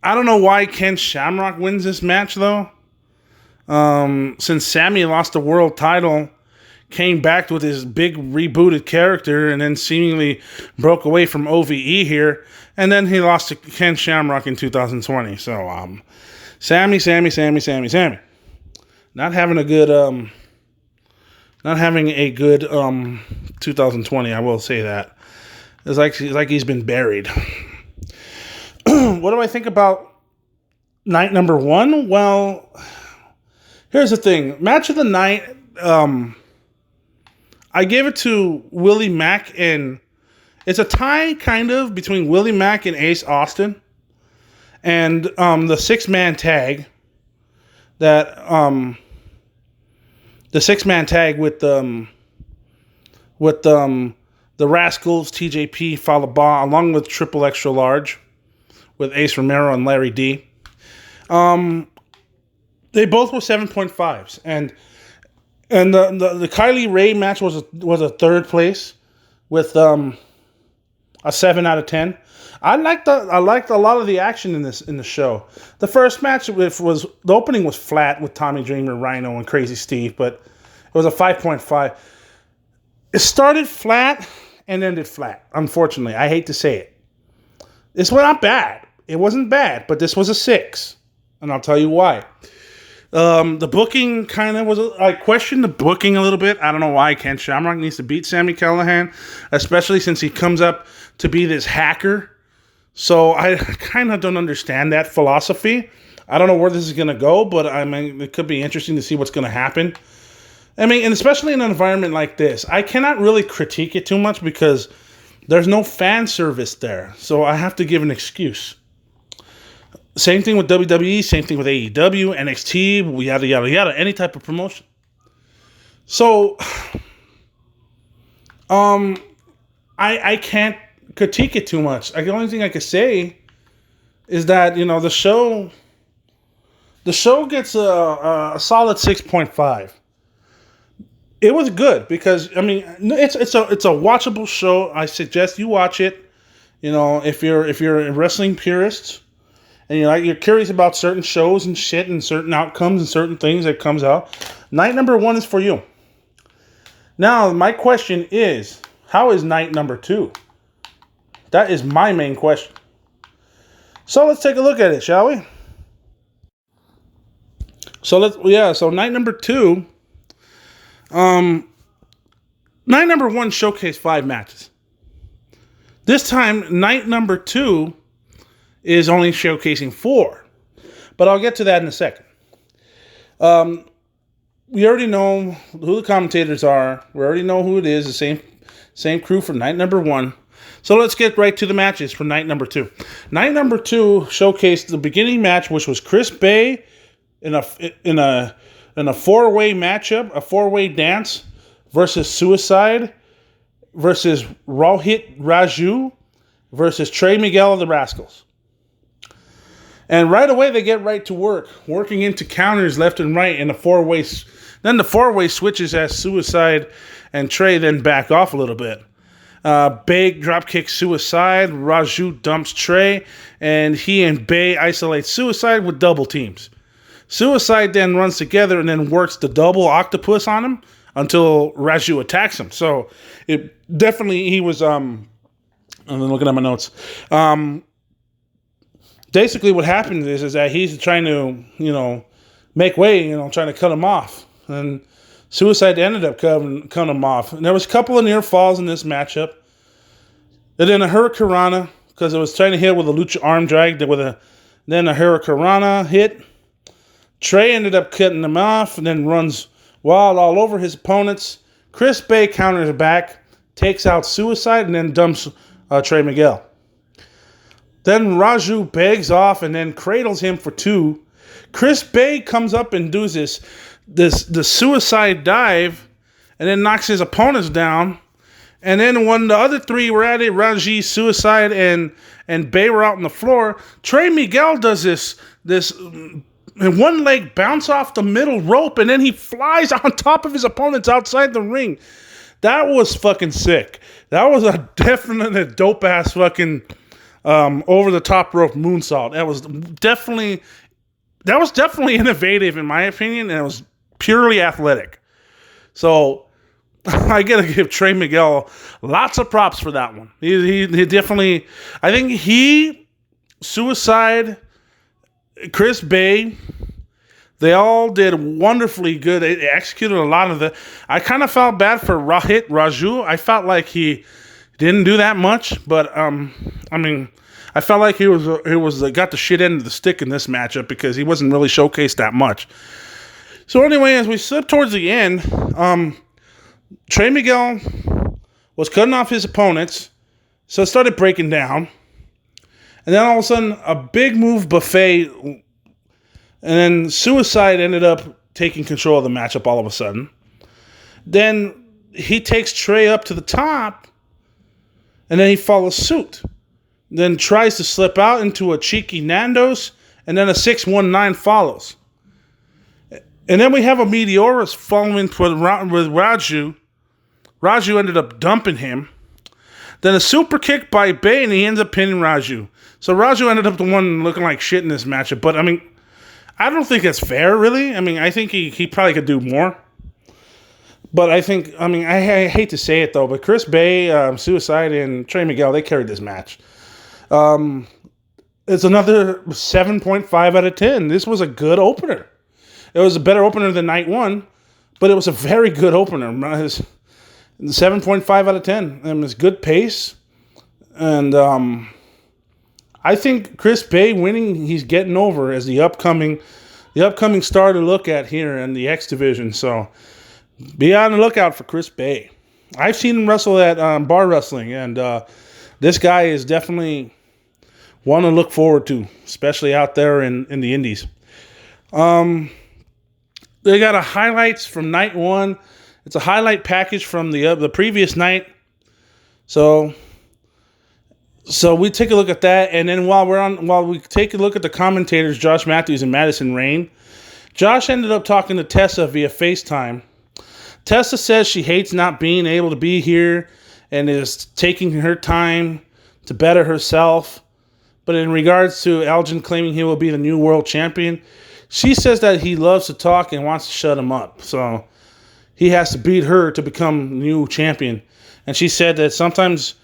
don't know why Ken Shamrock wins this match though. Since Sammy lost the world title, came back with his big rebooted character and then seemingly broke away from OVE here. And then he lost to Ken Shamrock in 2020. So, Sammy. Not having a good 2020, I will say that. It's like he's been buried. What do I think about night number 1? Well, here's the thing. Match of the night, I gave it to Willie Mack, and it's a tie kind of between Willie Mack and Ace Austin. And the 6-man tag that the 6-man tag with the Rascals, TJP, Falaba, along with Triple Extra Large with Ace Romero and Larry D. They both were 7.5s, and the Kylie Ray match was a third place with a 7 out of 10. I liked a lot of the action in the show. The first match the opening was flat with Tommy Dreamer, Rhino, and Crazy Steve, but it was a 5.5. It started flat and ended flat. Unfortunately, I hate to say it. This was not bad. It wasn't bad, but this was a 6, and I'll tell you why. The booking kind of was... I questioned the booking a little bit. I don't know why Ken Shamrock needs to beat Sami Callihan, especially since he comes up to be this hacker. So I kind of don't understand that philosophy. I don't know where this is going to go, but I mean, it could be interesting to see what's going to happen. I mean, and especially in an environment like this, I cannot really critique it too much because there's no fan service there. So I have to give an excuse. Same thing with WWE, same thing with AEW, NXT, yada, yada, yada, any type of promotion. So, I can't critique it too much. The only thing I could say is that, the show gets a solid 6.5. It was good because, I mean, it's a watchable show. I suggest you watch it. If you're a wrestling purist, and you're curious about certain shows and shit and certain outcomes and certain things that comes out, night number 1 is for you. Now, my question is, how is night number 2? That is my main question. So let's take a look at it, shall we? So night number 2, night number 1 showcased 5 matches. This time, night number 2 is only showcasing 4. But I'll get to that in a second. We already know who the commentators are. We already know who it is. The same crew for night number 1. So let's get right to the matches for night number 2. Night number 2 showcased the beginning match, which was Chris Bay in a 4-way matchup, a 4-way dance versus Suicide versus Rohit Raju versus Trey Miguel of the Rascals. And right away, they get right to working into counters left and right in the 4-way. Then the 4-way switches as Suicide and Trey then back off a little bit. Bay dropkick Suicide. Raju dumps Trey. And he and Bay isolate Suicide with double teams. Suicide then runs together and then works the double octopus on him until Raju attacks him. So, he was... I'm looking at my notes. Basically, what happened is that he's trying to, make way, trying to cut him off. And Suicide ended up cutting him off. And there was a couple of near falls in this matchup. And then a Hurricanrana, because it was trying to hit with a lucha arm drag. Then a Hurricanrana hit. Trey ended up cutting him off and then runs wild all over his opponents. Chris Bay counters back, takes out Suicide, and then dumps Trey Miguel. Then Raju begs off and then cradles him for 2. Chris Bay comes up and does the suicide dive and then knocks his opponents down. And then when the other 3 were at it, Raju, Suicide, and Bay were out on the floor, Trey Miguel does this one leg bounce off the middle rope and then he flies on top of his opponents outside the ring. That was fucking sick. That was a definite dope-ass fucking... over the top rope moonsault. That was definitely innovative in my opinion, and it was purely athletic. So I gotta give Trey Miguel lots of props for that one. He definitely, I think Suicide, Chris Bay, they all did wonderfully good. They executed a lot of the. I kind of felt bad for Raju. I felt like he didn't do that much, but I mean, I felt like he was got the shit end of the stick in this matchup because he wasn't really showcased that much. So anyway, as we slip towards the end, Trey Miguel was cutting off his opponents, so it started breaking down, and then all of a sudden, a big move buffet. And then Suicide ended up taking control of the matchup all of a sudden. Then he takes Trey up to the top, and then he follows suit. Then tries to slip out into a cheeky Nando's, and then a 619 follows. And then we have a Meteorus following with Raju. Raju ended up dumping him. Then a super kick by Bay, and he ends up pinning Raju. So Raju ended up the one looking like shit in this matchup. But, I mean, I don't think that's fair, really. I mean, I think he probably could do more. But I think, I mean, I hate to say it, though, but Chris Bay, Suicide, and Trey Miguel, they carried this match. It's another 7.5 out of 10. This was a good opener. It was a better opener than night one, but it was a very good opener. 7.5 out of 10. And it's good pace. And I think Chris Bay winning, he's getting over as the upcoming star to look at here in the X division. So be on the lookout for Chris Bay. I've seen him wrestle at bar wrestling, and this guy is definitely one to look forward to, especially out there in the indies. They got a highlights from night one. It's a highlight package from the previous night. So we take a look at that, and then while we take a look at the commentators, Josh Matthews and Madison Rain, Josh ended up talking to Tessa via FaceTime. Tessa says she hates not being able to be here and is taking her time to better herself. But in regards to Elgin claiming he will be the new world champion, she says that he loves to talk and wants to shut him up. So he has to beat her to become new champion. And she said that sometimes,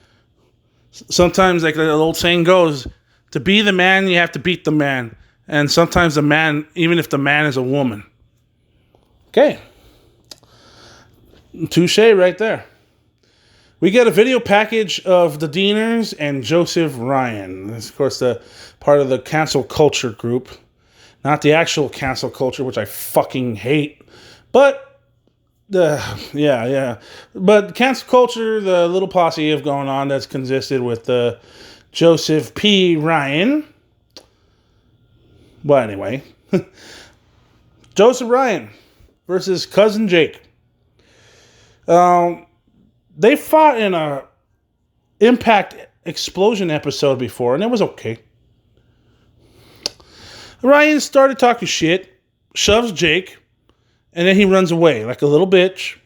like the old saying goes, to be the man, you have to beat the man. And sometimes the man, even if the man is a woman. Okay. Touche right there. We get a video package of the Deaners and Joseph Ryan. This is, of course, the part of the cancel culture group. Not the actual cancel culture, which I fucking hate. But, But cancel culture, the little posse of going on that's consisted with Joseph P. Ryan. Well, anyway. Joseph Ryan versus Cousin Jake. They fought in a Impact Explosion episode before, and it was okay. Ryan started talking shit, shoves Jake, and then he runs away like a little bitch.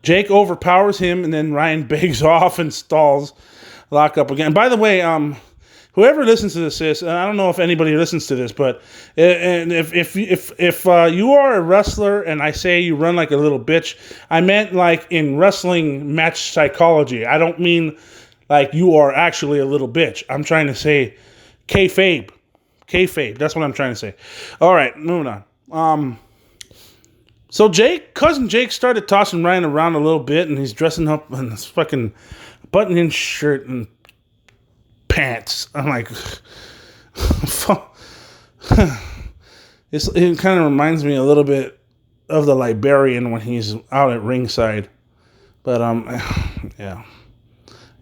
Jake overpowers him, and then Ryan begs off and stalls. Lock up again. By the way, whoever listens to this, and I don't know if anybody listens to this, but if you are a wrestler and I say you run like a little bitch, I meant like in wrestling match psychology. I don't mean like you are actually a little bitch. I'm trying to say kayfabe. Kayfabe. That's what I'm trying to say. All right, moving on. So Cousin Jake started tossing Ryan around a little bit, and he's dressing up in this fucking button-in shirt and pants. I'm like, it kind of reminds me a little bit of the Liberian when he's out at ringside. But yeah,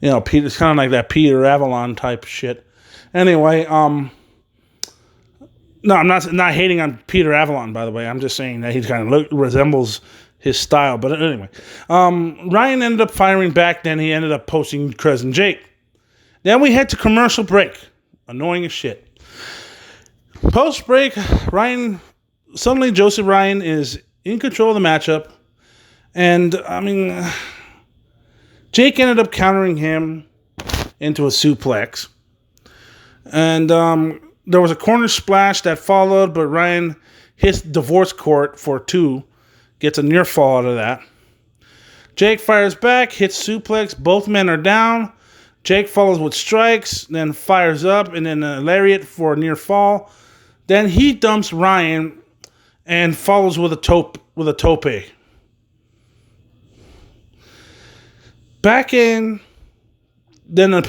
you know, Peter's kind of like that Peter Avalon type shit. Anyway, no, I'm not hating on Peter Avalon, by the way. I'm just saying that he kind of resembles his style. But anyway, Ryan ended up firing back. Then he ended up posting Cousin Jake. Then we head to commercial break. Annoying as shit. Post-break, suddenly Joseph Ryan is in control of the matchup. And, I mean, Jake ended up countering him into a suplex. And there was a corner splash that followed, but Ryan hits divorce court for 2. Gets a near fall out of that. Jake fires back, hits suplex. Both men are down. Jake follows with strikes, then fires up, and then a lariat for a near fall. Then he dumps Ryan and follows with a tope. Back in, and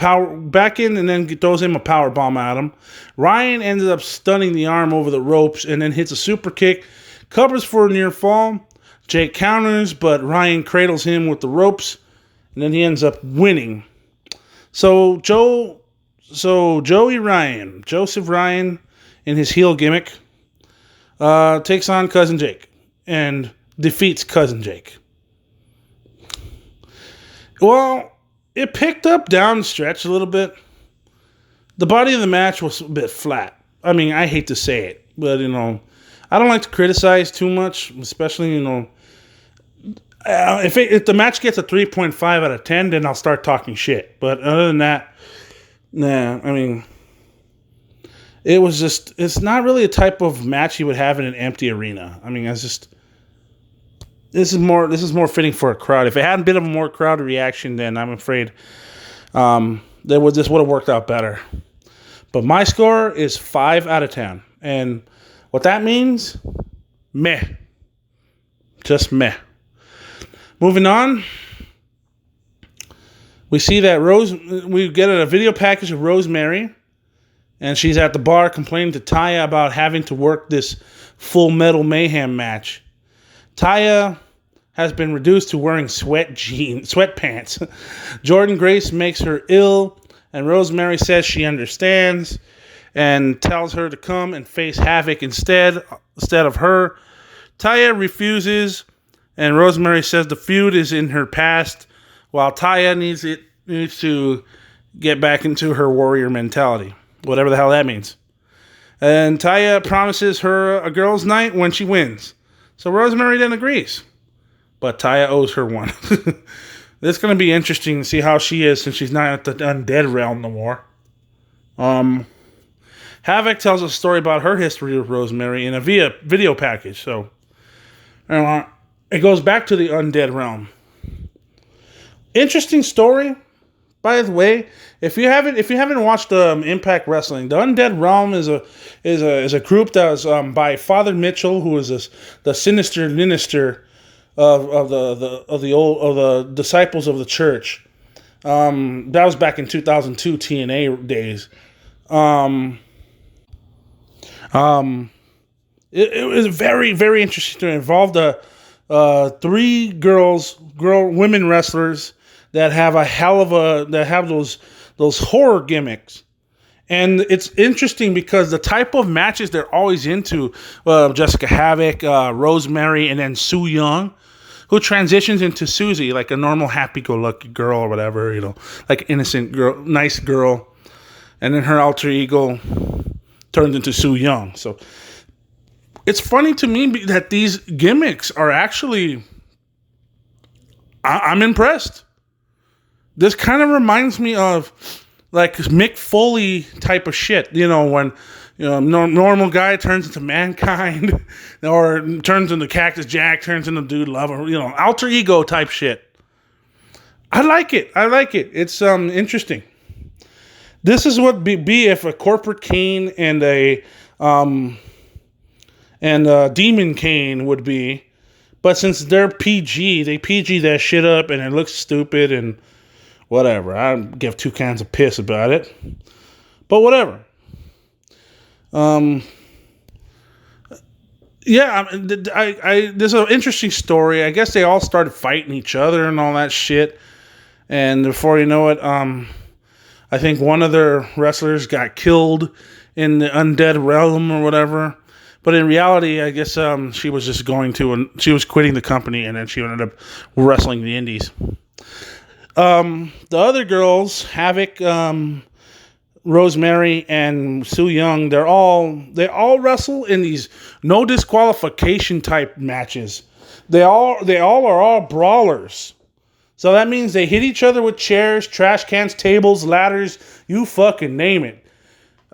then throws him a power bomb at him. Ryan ended up stunning the arm over the ropes and then hits a super kick, covers for a near fall. Jake counters, but Ryan cradles him with the ropes, and then he ends up winning. So Joseph Ryan, in his heel gimmick, takes on Cousin Jake and defeats Cousin Jake. Well, it picked up down the stretch a little bit. The body of the match was a bit flat. I mean, I hate to say it, but, I don't like to criticize too much, especially, if the match gets a 3.5 out of 10, then I'll start talking shit. But other than that, nah, I mean, it's not really a type of match you would have in an empty arena. I mean, this is more fitting for a crowd. If it hadn't been a more crowd reaction, then I'm afraid this would have worked out better. But my score is 5 out of 10. And what that means, meh. Just meh. Moving on, we see that we get a video package of Rosemary, and she's at the bar complaining to Taya about having to work this Full Metal Mayhem match. Taya has been reduced to wearing sweatpants. Jordan Grace makes her ill, and Rosemary says she understands and tells her to come and face Havoc instead of her. Taya refuses, and Rosemary says the feud is in her past, while Taya needs to get back into her warrior mentality, whatever the hell that means. And Taya promises her a girls' night when she wins. So Rosemary then agrees, but Taya owes her one. It's going to be interesting to see how she is since she's not at the undead realm no more. Havoc tells a story about her history with Rosemary in a video package. So it goes back to the undead realm. Interesting story, by the way. If you haven't watched Impact Wrestling, the Undead Realm is a group that was by Father Mitchell, who is the sinister minister of the disciples of the church. That was back in 2002 TNA days. It was very, very interesting. It involved 3 women wrestlers that have those horror gimmicks. And it's interesting because the type of matches they're always into, Jessica Havoc, Rosemary, and then Su Yung, who transitions into Susie, like a normal happy-go-lucky girl or whatever, like innocent girl, nice girl. And then her alter ego turns into Su Yung. So it's funny to me that these gimmicks are actually... I'm impressed. This kind of reminds me of like Mick Foley type of shit. When normal guy turns into Mankind, or turns into Cactus Jack, turns into Dude Love, or alter ego type shit. I like it. It's interesting. This is what be if a corporate Kane and a Demon Kane would be. But since they're PG, they PG that shit up and it looks stupid and whatever. I don't give 2 cans of piss about it. But whatever. There's an interesting story. I guess they all started fighting each other and all that shit. And before you know it, I think one of their wrestlers got killed in the undead realm or whatever. But in reality, I guess she was just she was quitting the company, and then she ended up wrestling the indies. The other girls, Havoc, Rosemary, and Su Yung, they all wrestle in these no disqualification type matches. They all are brawlers. So that means they hit each other with chairs, trash cans, tables, ladders, you fucking name it.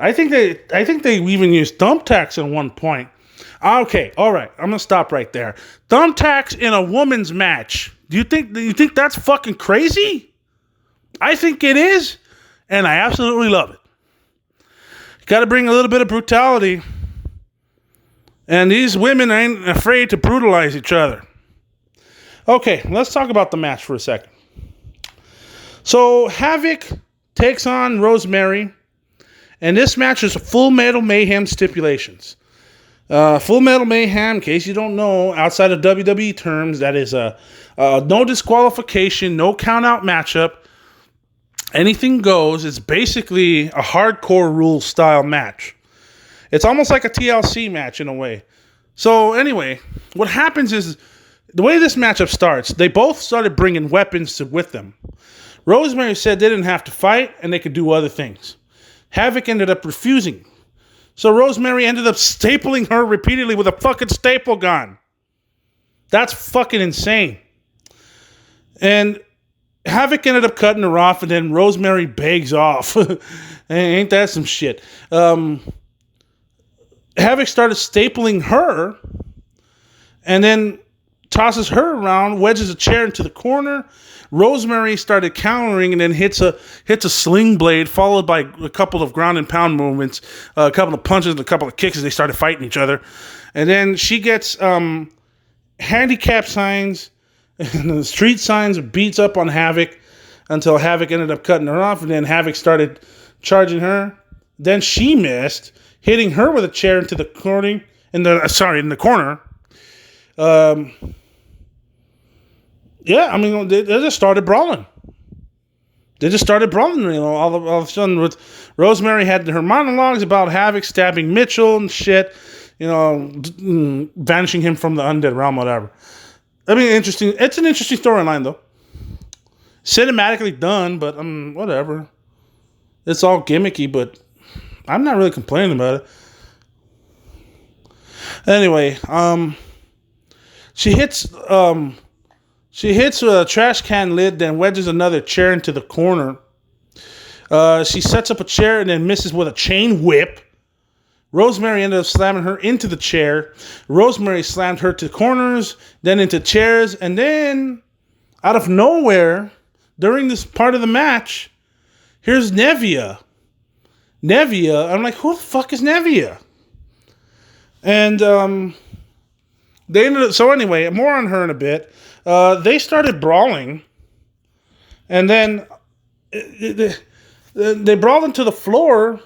I think they even used thumbtacks at one point. Okay, all right, I'm gonna stop right there. Thumbtacks in a woman's match. Do you think that's fucking crazy? I think it is, and I absolutely love it. Got to bring a little bit of brutality, and these women ain't afraid to brutalize each other. Okay, let's talk about the match for a second. So Havoc takes on Rosemary, and this match is Full Metal Mayhem stipulations. Full Metal Mayhem, in case you don't know, outside of WWE terms, that is a no disqualification, no count-out matchup. Anything goes. It's basically a hardcore rules style match. It's almost like a TLC match in a way. So anyway, what happens is, the way this matchup starts, they both started bringing weapons with them. Rosemary said they didn't have to fight and they could do other things. Havoc ended up refusing. So Rosemary ended up stapling her repeatedly with a fucking staple gun. That's fucking insane. And Havoc ended up cutting her off, and then Rosemary begs off. Ain't that some shit? Havoc started stapling her, and then tosses her around, wedges a chair into the corner. Rosemary started countering, and then hits a sling blade, followed by a couple of ground and pound movements, a couple of punches, and a couple of kicks as they started fighting each other. And then she gets handicap signs and the street signs, beats up on Havoc until Havoc ended up cutting her off, and then Havoc started charging her. Then she missed, hitting her with a chair into the corner. In the corner. Yeah, I mean, they just started brawling. All of a sudden, with Rosemary had her monologues about Havoc stabbing Mitchell and shit, vanishing him from the undead realm, whatever. I mean, interesting. It's an interesting storyline, though. Cinematically done, but whatever. It's all gimmicky, but I'm not really complaining about it. Anyway, she hits a trash can lid, then wedges another chair into the corner. She sets up a chair and then misses with a chain whip. Rosemary ended up slamming her into the chair. Rosemary slammed her to corners, then into chairs, and then, out of nowhere, during this part of the match, here's Nevia. I'm like, who the fuck is Nevia? And they ended up, so anyway, more on her in a bit. They started brawling, and then they brawled into the floor,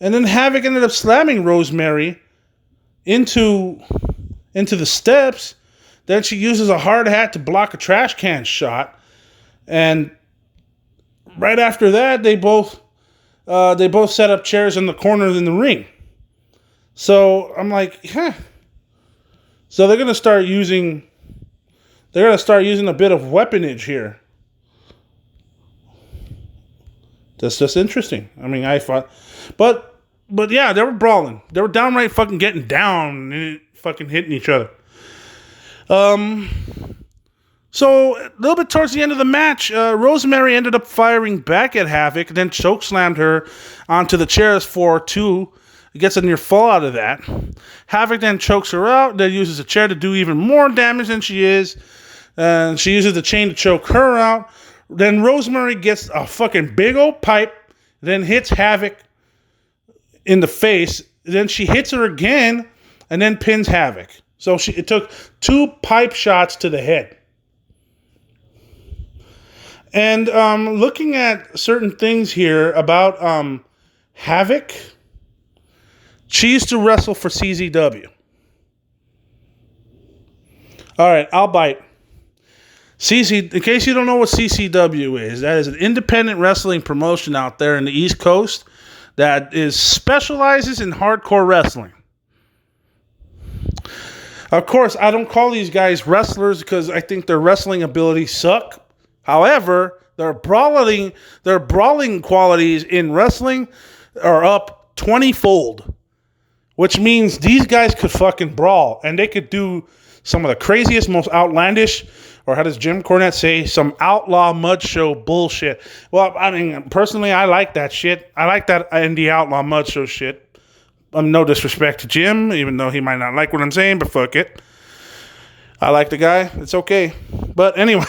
and then Havoc ended up slamming Rosemary into the steps. Then she uses a hard hat to block a trash can shot, and right after that, they both set up chairs in the corners in the ring. So I'm like, huh. So they're gonna start using a bit of weaponage here. That's just interesting. I mean, I thought, but yeah, they were brawling. They were downright fucking getting down and fucking hitting each other. So a little bit towards the end of the match, Rosemary ended up firing back at Havoc, then chokeslammed her onto the chairs for 2. Gets a near fall out of that. Havoc then chokes her out, then uses a chair to do even more damage than she is. And she uses the chain to choke her out. Then Rosemary gets a fucking big old pipe, then hits Havoc in the face. Then she hits her again, and then pins Havoc. So it took 2 pipe shots to the head. And looking at certain things here about Havoc, she used to wrestle for CZW. All right, I'll bite. In case you don't know what CCW is, that is an independent wrestling promotion out there in the East Coast that specializes in hardcore wrestling. Of course, I don't call these guys wrestlers because I think their wrestling abilities suck. However, their brawling qualities in wrestling are up 20-fold, which means these guys could fucking brawl, and they could do some of the craziest, most outlandish, or how does Jim Cornette say, some outlaw mud show bullshit. Well, I mean, personally, I like that shit. I like that indie outlaw mud show shit. No disrespect to Jim, even though he might not like what I'm saying, but fuck it. I like the guy. It's okay. But anyway,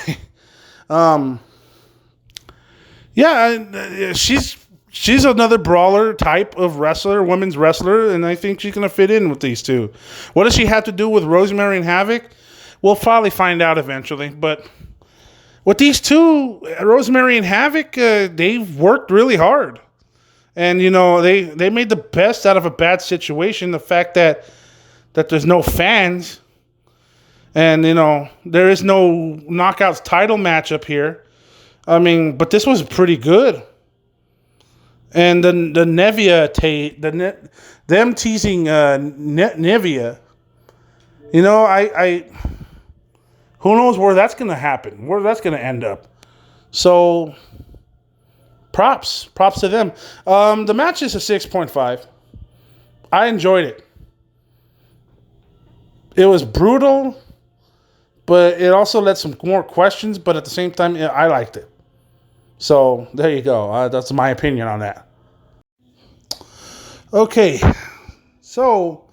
yeah, she's another brawler type of wrestler, women's wrestler, and I think she's going to fit in with these two. What does she have to do with Rosemary and Havoc? We'll probably find out eventually. But with these two, Rosemary and Havoc, they've worked really hard. And, they made the best out of a bad situation. The fact that there's no fans and, there is no Knockouts title match up here. I mean, but this was pretty good. And the Nevia, them teasing Nevia, I who knows where that's going to happen, where that's going to end up. So, props to them. The match is a 6.5. I enjoyed it. It was brutal, but it also led some more questions, but at the same time, I liked it. So, there you go. That's my opinion on that. Okay. So,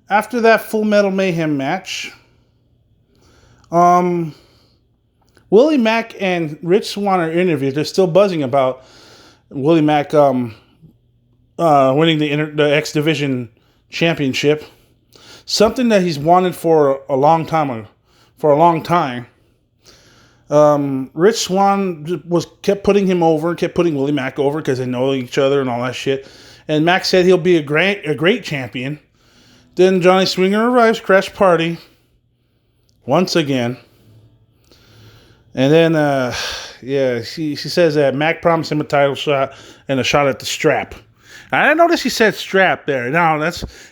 after that Full Metal Mayhem match, Willie Mack and Rich Swann are interviewed. They're still buzzing about Willie Mack winning the X Division championship. Something that he's wanted for a long time. Rich Swann kept putting him over, kept putting Willie Mack over because they know each other and all that shit. And Mack said he'll be a great champion. Then Johnny Swinger arrives, crash party, once again. And then, she says that Mack promised him a title shot and a shot at the strap. And I noticed he said strap there. Now,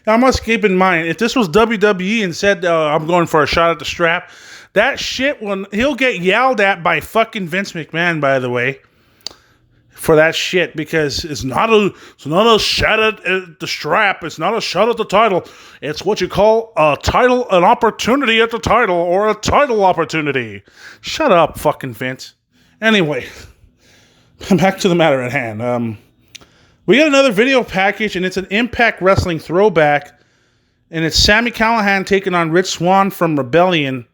I must keep in mind, if this was WWE and said, I'm going for a shot at the strap, that shit, he'll get yelled at by fucking Vince McMahon, by the way, for that shit, because it's not a shot at the strap. It's not a shot at the title. It's what you call an opportunity at the title, or a title opportunity. Shut up, fucking Vince. Anyway, back to the matter at hand. We got another video package, and it's an Impact Wrestling throwback, and it's Sami Callihan taking on Rich Swann from Rebellion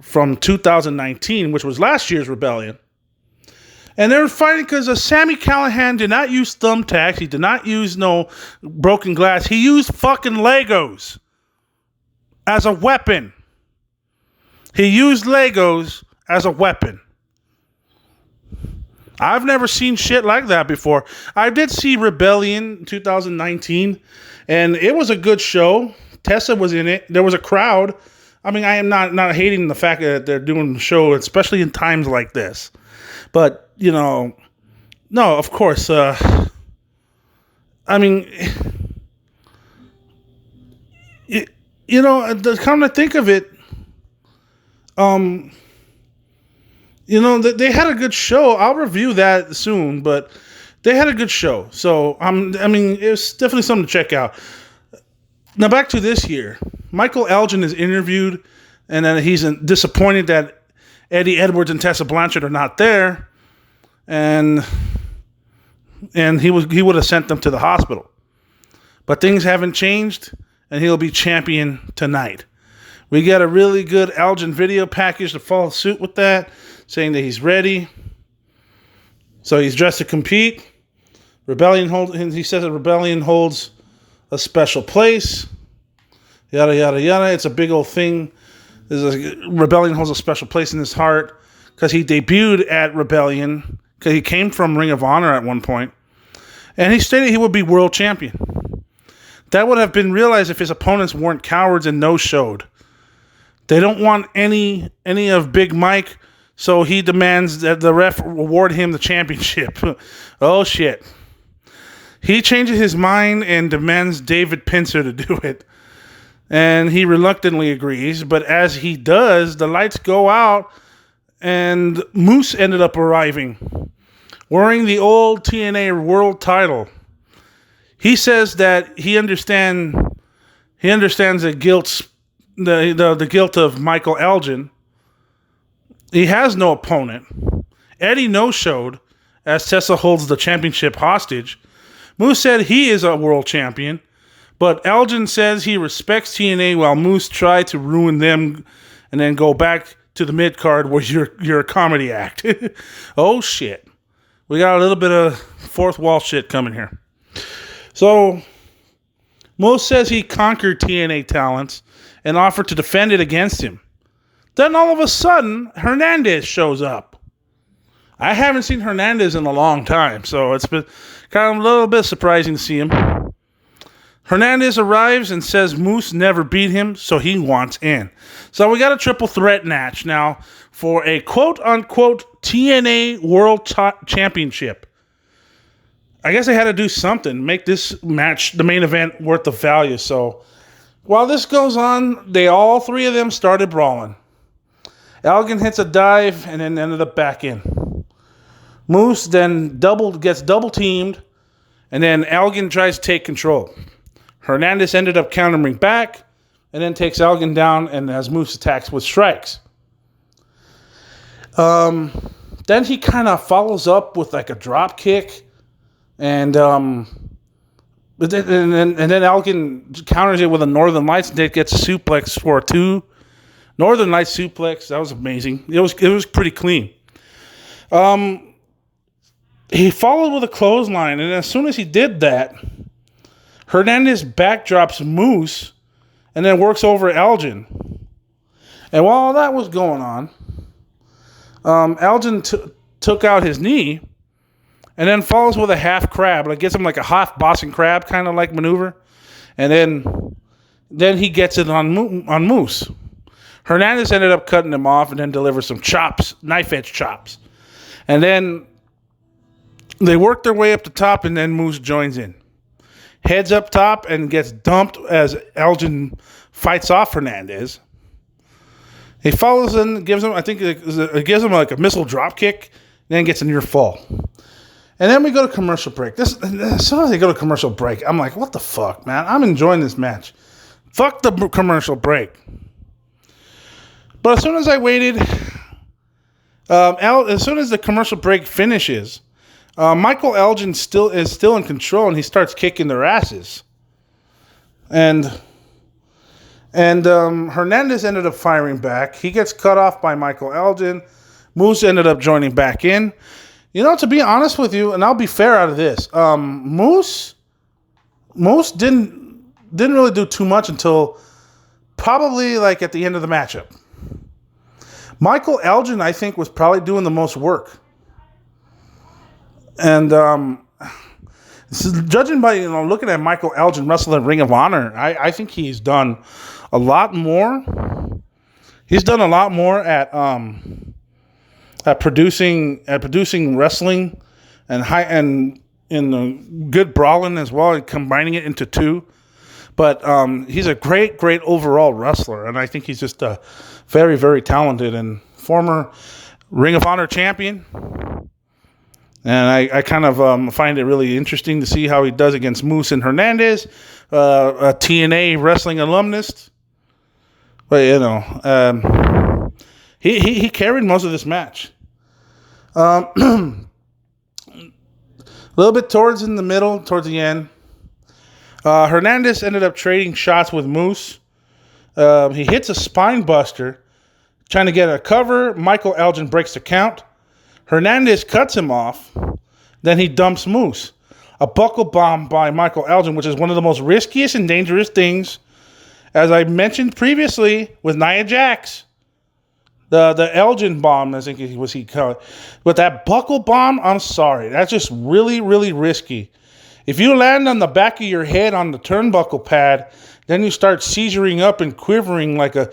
from 2019, which was last year's Rebellion. And they were fighting because Sami Callihan did not use thumbtacks. He did not use no broken glass. He used fucking Legos as a weapon. He used Legos as a weapon. I've never seen shit like that before. I did see Rebellion 2019, and it was a good show. Tessa was in it. There was a crowd. I mean, I am not hating the fact that they're doing the show, especially in times like this. But, no, of course. I mean, come to think of it, they had a good show. I'll review that soon, but they had a good show. So, it was definitely something to check out. Now, back to this year. Michael Elgin is interviewed, and then he's disappointed that Eddie Edwards and Tessa Blanchard are not there, and he would have sent them to the hospital. But things haven't changed, and he'll be champion tonight. We got a really good Elgin video package to follow suit with that, saying that he's ready. So he's dressed to compete. He says that Rebellion holds a special place. Yada, yada, yada. It's a big old thing. Rebellion holds a special place in his heart because he debuted at Rebellion, because he came from Ring of Honor at one point. And he stated he would be world champion. That would have been realized if his opponents weren't cowards and no-showed. They don't want any of Big Mike, so he demands that the ref award him the championship. Oh, shit. He changes his mind and demands David Pincer to do it. And he reluctantly agrees, but as he does, the lights go out, and Moose ended up arriving, wearing the old TNA World title. He says that he understands the guilt of Michael Elgin. He has no opponent. Eddie no-showed as Tessa holds the championship hostage. Moose said he is a world champion, but Elgin says he respects TNA while Moose tried to ruin them and then go back to the mid card where you're a comedy act. Oh shit. We got a little bit of fourth wall shit coming here. So Moose says he conquered TNA talents and offered to defend it against him. Then all of a sudden, Hernandez shows up. I haven't seen Hernandez in a long time, so it's been kind of a little bit surprising to see him. Hernandez arrives and says Moose never beat him, so he wants in. So we got a triple threat match now for a quote-unquote TNA World Championship. I guess they had to do something, make this match, the main event, worth the value. So while this goes on, all three of them started brawling. Elgin hits a dive and then ended up back in. Moose then gets double teamed, and then Elgin tries to take control. Hernandez ended up countering back, and then takes Elgin down, and as Moose attacks with strikes. Then he kind of follows up with like a drop kick, and then Elgin counters it with a Northern Lights, and gets a suplex for a 2. Northern Lights suplex, that was amazing. It was pretty clean. He followed with a clothesline, and as soon as he did that, Hernandez backdrops Moose and then works over Elgin. And while all that was going on, Elgin took out his knee and then follows with a half crab. Like gets him like a half Boston crab kind of like maneuver. And then he gets it on Moose. Hernandez ended up cutting him off and then delivers some chops, knife edge chops. And then they work their way up the top, and then Moose joins in. Heads up top and gets dumped as Elgin fights off Hernandez. He follows in, gives him, I think it gives him like a missile drop kick, then gets a near fall. And then we go to commercial break. As soon as they go to commercial break, I'm like, what the fuck, man? I'm enjoying this match. Fuck the commercial break. But as soon as I waited, as soon as the commercial break finishes, Michael Elgin is still in control, and he starts kicking their asses. And Hernandez ended up firing back. He gets cut off by Michael Elgin. Moose ended up joining back in. You know, to be honest with you, and I'll be fair out of this, Moose didn't really do too much until probably like at the end of the matchup. Michael Elgin, I think, was probably doing the most work. And judging by, looking at Michael Elgin wrestle in Ring of Honor, I think he's done a lot more. He's done a lot more at producing wrestling and in good brawling as well, and combining it into two. But he's a great overall wrestler, and I think he's just a very, very talented and former Ring of Honor champion. And I kind of find it really interesting to see how he does against Moose and Hernandez, a TNA wrestling alumnus. But, he carried most of this match. A little bit towards the end, Hernandez ended up trading shots with Moose. He hits a spine buster, trying to get a cover. Michael Elgin breaks the count. Hernandez cuts him off. Then he dumps Moose. A buckle bomb by Michael Elgin, which is one of the most riskiest and dangerous things. As I mentioned previously with Nia Jax. The Elgin bomb, I think he called it. But that buckle bomb, I'm sorry. That's just really, really risky. If you land on the back of your head on the turnbuckle pad, then you start seizuring up and quivering like a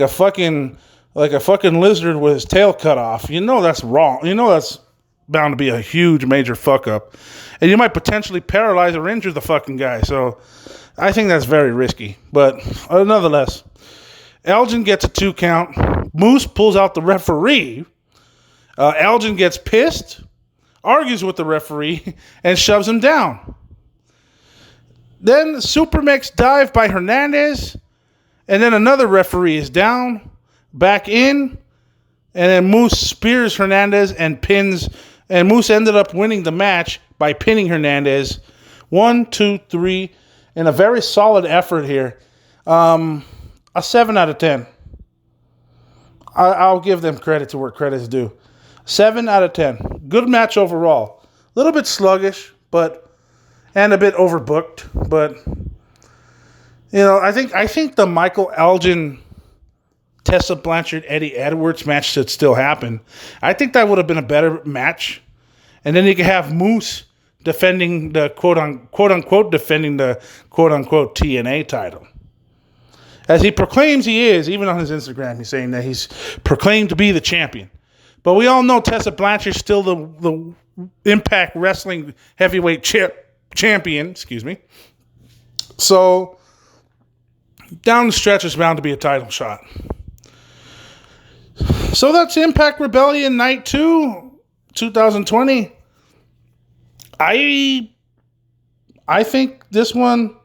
fucking lizard with his tail cut off. You know that's wrong. You know that's bound to be a huge major fuck up. And you might potentially paralyze or injure the fucking guy. So I think that's very risky. But nonetheless, Elgin gets a 2 count. Moose pulls out the referee. Elgin gets pissed, argues with the referee, and shoves him down. Then Supermex dive by Hernandez. And then another referee is down. Back in, and then Moose spears Hernandez and pins, and Moose ended up winning the match by pinning Hernandez. 1, 2, 3, and a very solid effort here. A 7 out of 10. I'll give them credit to where credit is due. 7 out of 10. Good match overall. A little bit sluggish, and a bit overbooked. But I think the Michael Elgin, Tessa Blanchard, Eddie Edwards match should still happen. I think that would have been a better match. And then you could have Moose defending the quote unquote defending the quote unquote TNA title. As he proclaims he is, even on his Instagram, he's saying that he's proclaimed to be the champion. But we all know Tessa Blanchard's still the Impact Wrestling heavyweight champion. Excuse me. So down the stretch is bound to be a title shot. So that's Impact Rebellion Night 2, 2020. I think this one,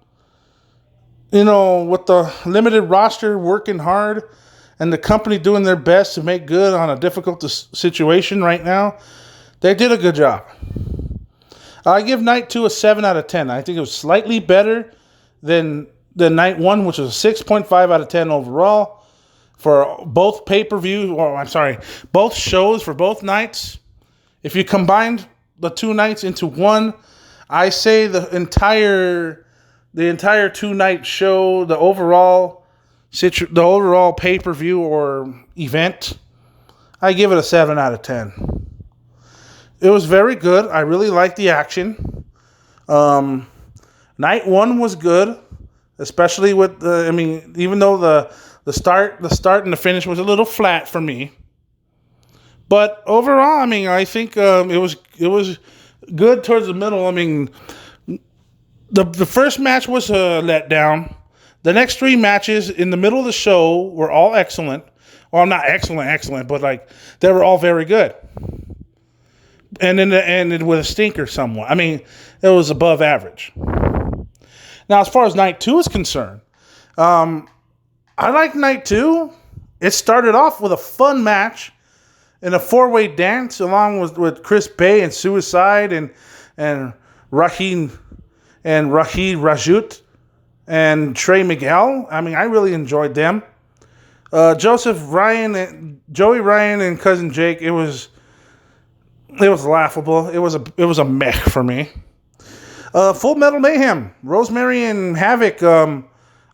with the limited roster working hard and the company doing their best to make good on a difficult situation right now, they did a good job. I give Night 2 a 7 out of 10. I think it was slightly better than Night 1, which was a 6.5 out of 10 overall. For both both shows for both nights. If you combined the two nights into one, I say the entire 2-night show, the overall pay-per-view or event, I give it a 7 out of 10. It was very good. I really liked the action. Night 1 was good, especially with even though the start and the finish was a little flat for me. But overall, I think it was good towards the middle. The first match was a letdown. The next 3 matches in the middle of the show were all excellent. Well, not excellent, but they were all very good. And then it ended with a stinker somewhat. It was above average. Now, as far as Night 2 is concerned, I like Night 2. It started off with a fun match in a 4-way dance along with Chris Bay and Suicide and Rahim Rajut and Trey Miguel. I really enjoyed them. Joey Ryan and Cousin Jake. It was laughable. It was a mech for me. Full Metal Mayhem, Rosemary and Havoc.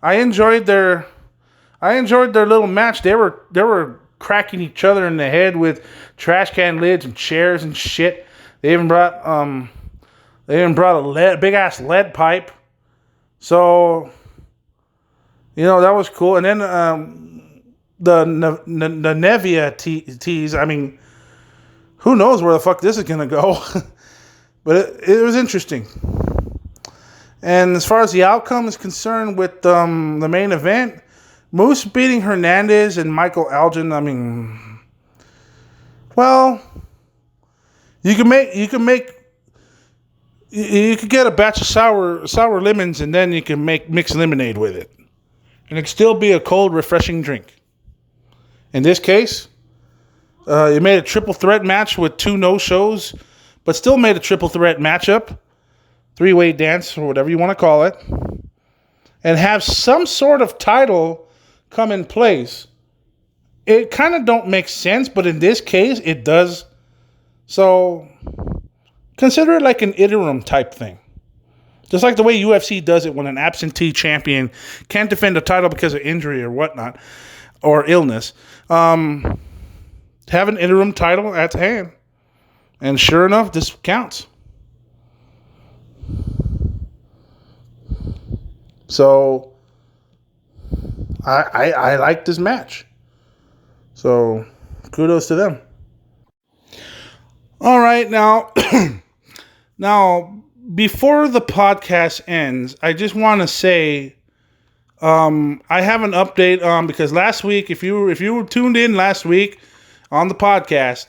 I enjoyed their little match. They were cracking each other in the head with trash can lids and chairs and shit. They even brought a big ass lead pipe. So that was cool. And then the Nevia tease. Who knows where the fuck this is gonna go? But it was interesting. And as far as the outcome is concerned with the main event, Moose beating Hernandez and Michael Elgin. You could get a batch of sour lemons and then you can make mixed lemonade with it, and it could still be a cold, refreshing drink. In this case, you made a triple threat match with 2 no-shows, but still made a triple threat matchup, 3-way dance or whatever you want to call it, and have some sort of title come in place. It kind of don't make sense, but in this case, it does. So consider it like an interim type thing. Just like the way UFC does it when an absentee champion can't defend a title because of injury or whatnot, or illness. Have an interim title at hand. And sure enough, this counts. So I like this match. So kudos to them. All right, now before the podcast ends, I just want to say I have an update because last week, if you were tuned in last week on the podcast,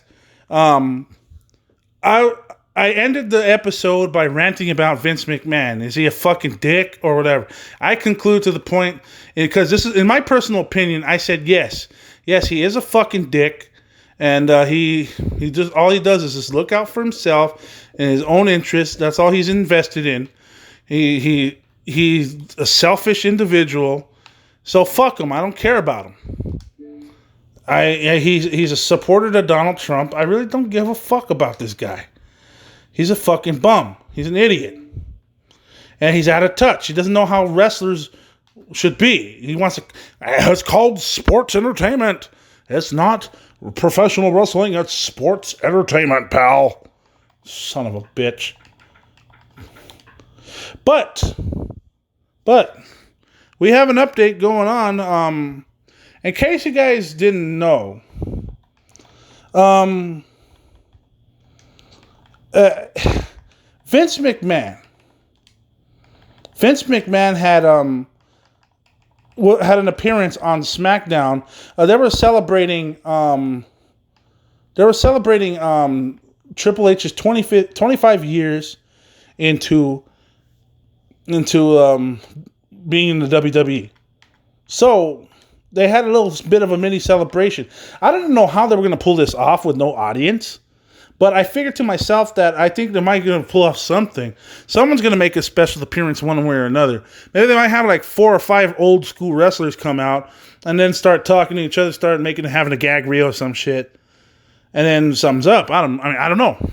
I ended the episode by ranting about Vince McMahon. Is he a fucking dick or whatever? I conclude to the point, because this is, in my personal opinion, I said yes, he is a fucking dick, and he just, all he does is just look out for himself and his own interests. That's all he's invested in. He's a selfish individual. So fuck him. I don't care about him. He's a supporter to Donald Trump. I really don't give a fuck about this guy. He's a fucking bum. He's an idiot. And he's out of touch. He doesn't know how wrestlers should be. He wants to... It's called sports entertainment. It's not professional wrestling. It's sports entertainment, pal. Son of a bitch. But we have an update going on. In case you guys didn't know, Vince McMahon had an appearance on SmackDown. They were celebrating Triple H's 25 years into being in the WWE. So they had a little bit of a mini celebration. I didn't know how they were going to pull this off with no audience, but I figured to myself that I think they might going to pull off something. Someone's going to make a special appearance one way or another. Maybe they might have like 4 or 5 old school wrestlers come out and then start talking to each other, start having a gag reel or some shit, and then something's up. I don't know.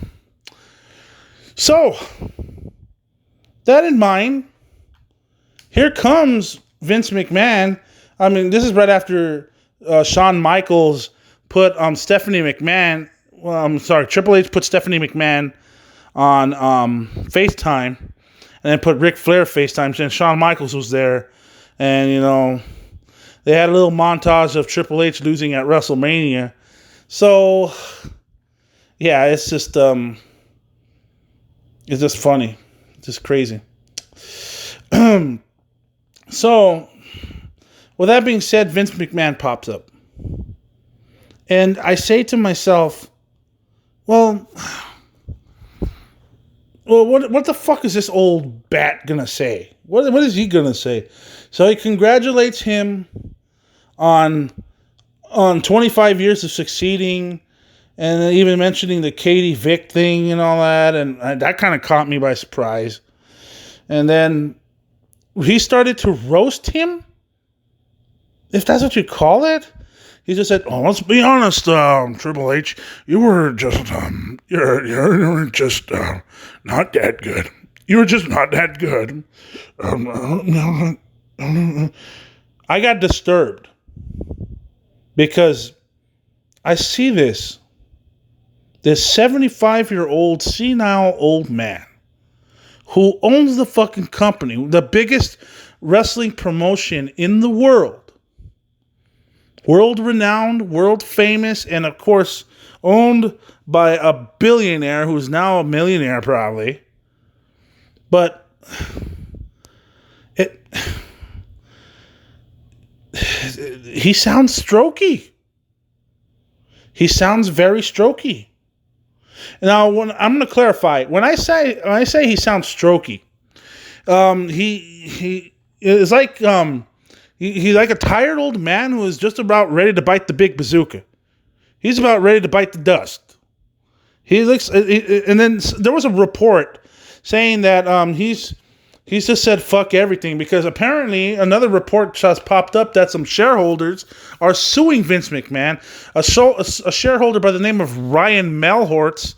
So that in mind, here comes Vince McMahon. I mean, this is right after Shawn Michaels put Stephanie McMahon. Well, I'm sorry, Triple H put Stephanie McMahon on FaceTime, and then put Ric Flair FaceTime. And Shawn Michaels was there, and they had a little montage of Triple H losing at WrestleMania. So, yeah, it's just funny, it's just crazy. So, with that being said, Vince McMahon pops up. And I say to myself, well, what the fuck is this old bat gonna say? What is he gonna say? So he congratulates him on 25 years of succeeding, and even mentioning the Katie Vick thing and all that, and that kind of caught me by surprise. And then he started to roast him, if that's what you call it. He just said, "Oh, let's be honest, Triple H, you were just you're just not that good. You were just not that good." I got disturbed because I see this 75-year-old senile old man who owns the fucking company, the biggest wrestling promotion in the world. World-renowned, world-famous, and of course, owned by a billionaire who's now a millionaire, probably. But he sounds strokey. He sounds very strokey. Now, I'm going to clarify. When I say he sounds strokey, he is like he's like a tired old man who is just about ready to bite the big bazooka. He's about ready to bite the dust. He looks, and then there was a report saying that he's just said fuck everything, because apparently another report just popped up that some shareholders are suing Vince McMahon. A shareholder by the name of Ryan Melhortz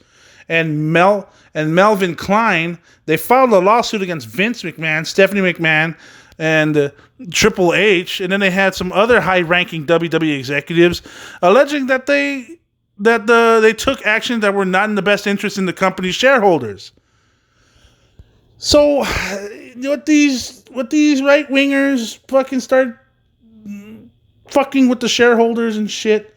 and Melvin Klein, they filed a lawsuit against Vince McMahon, Stephanie McMahon, and Triple H, and then they had some other high-ranking WWE executives alleging that they took action that were not in the best interest in the company's shareholders. So, what these right wingers fucking start fucking with the shareholders and shit,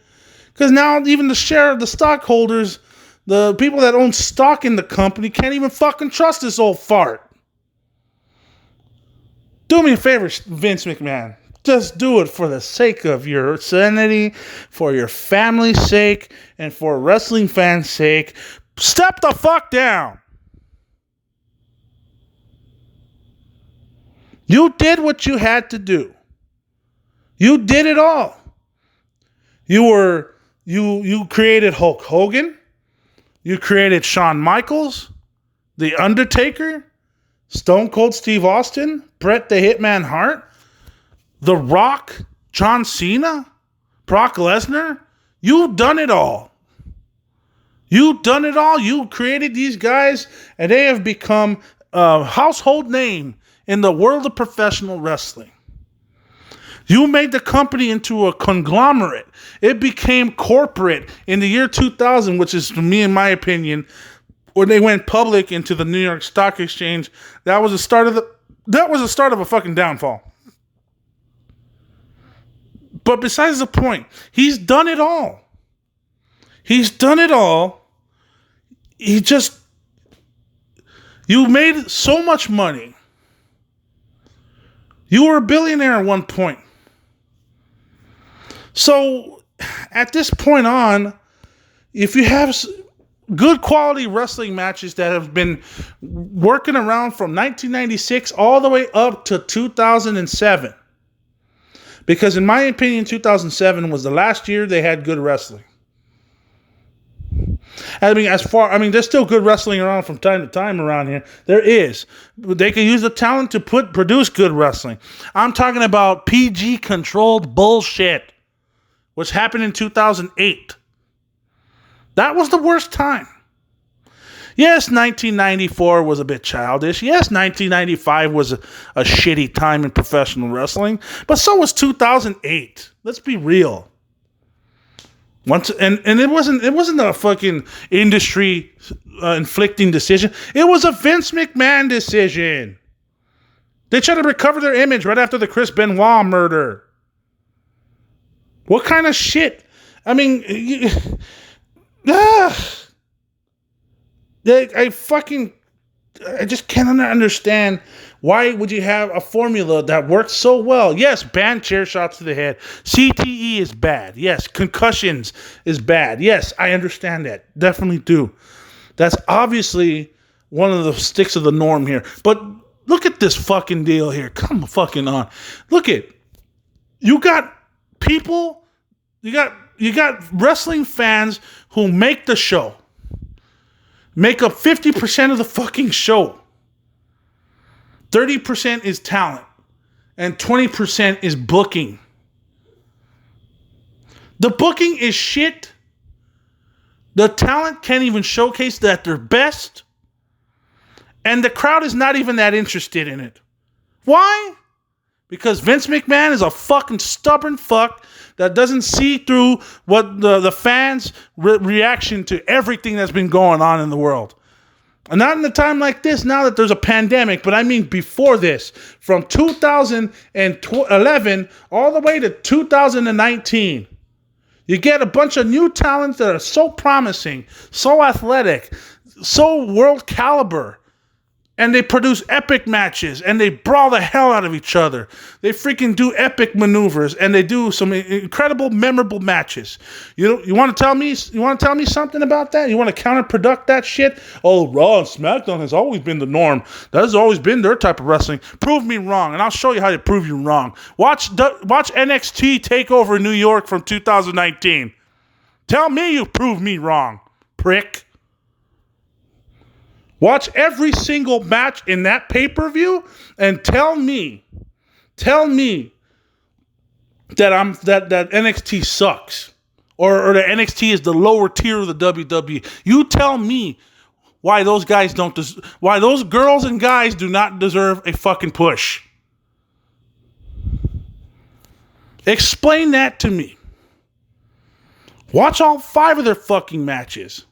because now even the stockholders, the people that own stock in the company, can't even fucking trust this old fart. Do me a favor, Vince McMahon. Just do it for the sake of your sanity, for your family's sake, and for wrestling fans' sake. Step the fuck down. You did what you had to do. You did it all. You created Hulk Hogan. You created Shawn Michaels, The Undertaker, Stone Cold Steve Austin, Bret the Hitman Hart, The Rock, John Cena, Brock Lesnar, You've done it all. You've done it all. You created these guys, and they have become a household name in the world of professional wrestling. You made the company into a conglomerate. It became corporate in the year 2000, which is, to me, in my opinion, when they went public into the New York Stock Exchange. That was the start of a fucking downfall. But besides the point, he's done it all. He's done it all. You made so much money. You were a billionaire at one point. So, at this point on, if you have good quality wrestling matches that have been working around from 1996 all the way up to 2007, because in my opinion, 2007 was the last year they had good wrestling. There's still good wrestling around from time to time around here. There is. They can use the talent to produce good wrestling. I'm talking about PG-controlled bullshit, which happened in 2008. That was the worst time. Yes, 1994 was a bit childish. Yes, 1995 was a shitty time in professional wrestling. But so was 2008. Let's be real. It wasn't a fucking industry inflicting decision. It was a Vince McMahon decision. They tried to recover their image right after the Chris Benoit murder. What kind of shit? I mean, I just cannot understand. Why would you have a formula that works so well? Yes, banned chair shots to the head. CTE is bad. Yes, concussions is bad. Yes, I understand that. Definitely do. That's obviously one of the sticks of the norm here. But look at this fucking deal here. Come fucking on. Look at, you got people, you got wrestling fans who make the show. Make up 50% of the fucking show. 30% is talent. And 20% is booking. The booking is shit. The talent can't even showcase that they're best. And the crowd is not even that interested in it. Why? Because Vince McMahon is a fucking stubborn fuck that doesn't see through what the fans' reaction to everything that's been going on in the world. And not in a time like this, now that there's a pandemic, but I mean before this. From 2011 all the way to 2019. You get a bunch of new talents that are so promising, so athletic, so world caliber. And they produce epic matches, and they brawl the hell out of each other. They freaking do epic maneuvers, and they do some incredible, memorable matches. You want to tell me something about that? You want to counterproduct that shit? Oh, Raw and SmackDown has always been the norm. That has always been their type of wrestling. Prove me wrong, and I'll show you how to prove you wrong. Watch NXT TakeOver New York from 2019. Tell me you prove me wrong, prick. Watch every single match in that pay-per-view and tell me that that NXT sucks or that NXT is the lower tier of the WWE. You tell me why those girls and guys do not deserve a fucking push. Explain that to me. Watch all 5 of their fucking matches.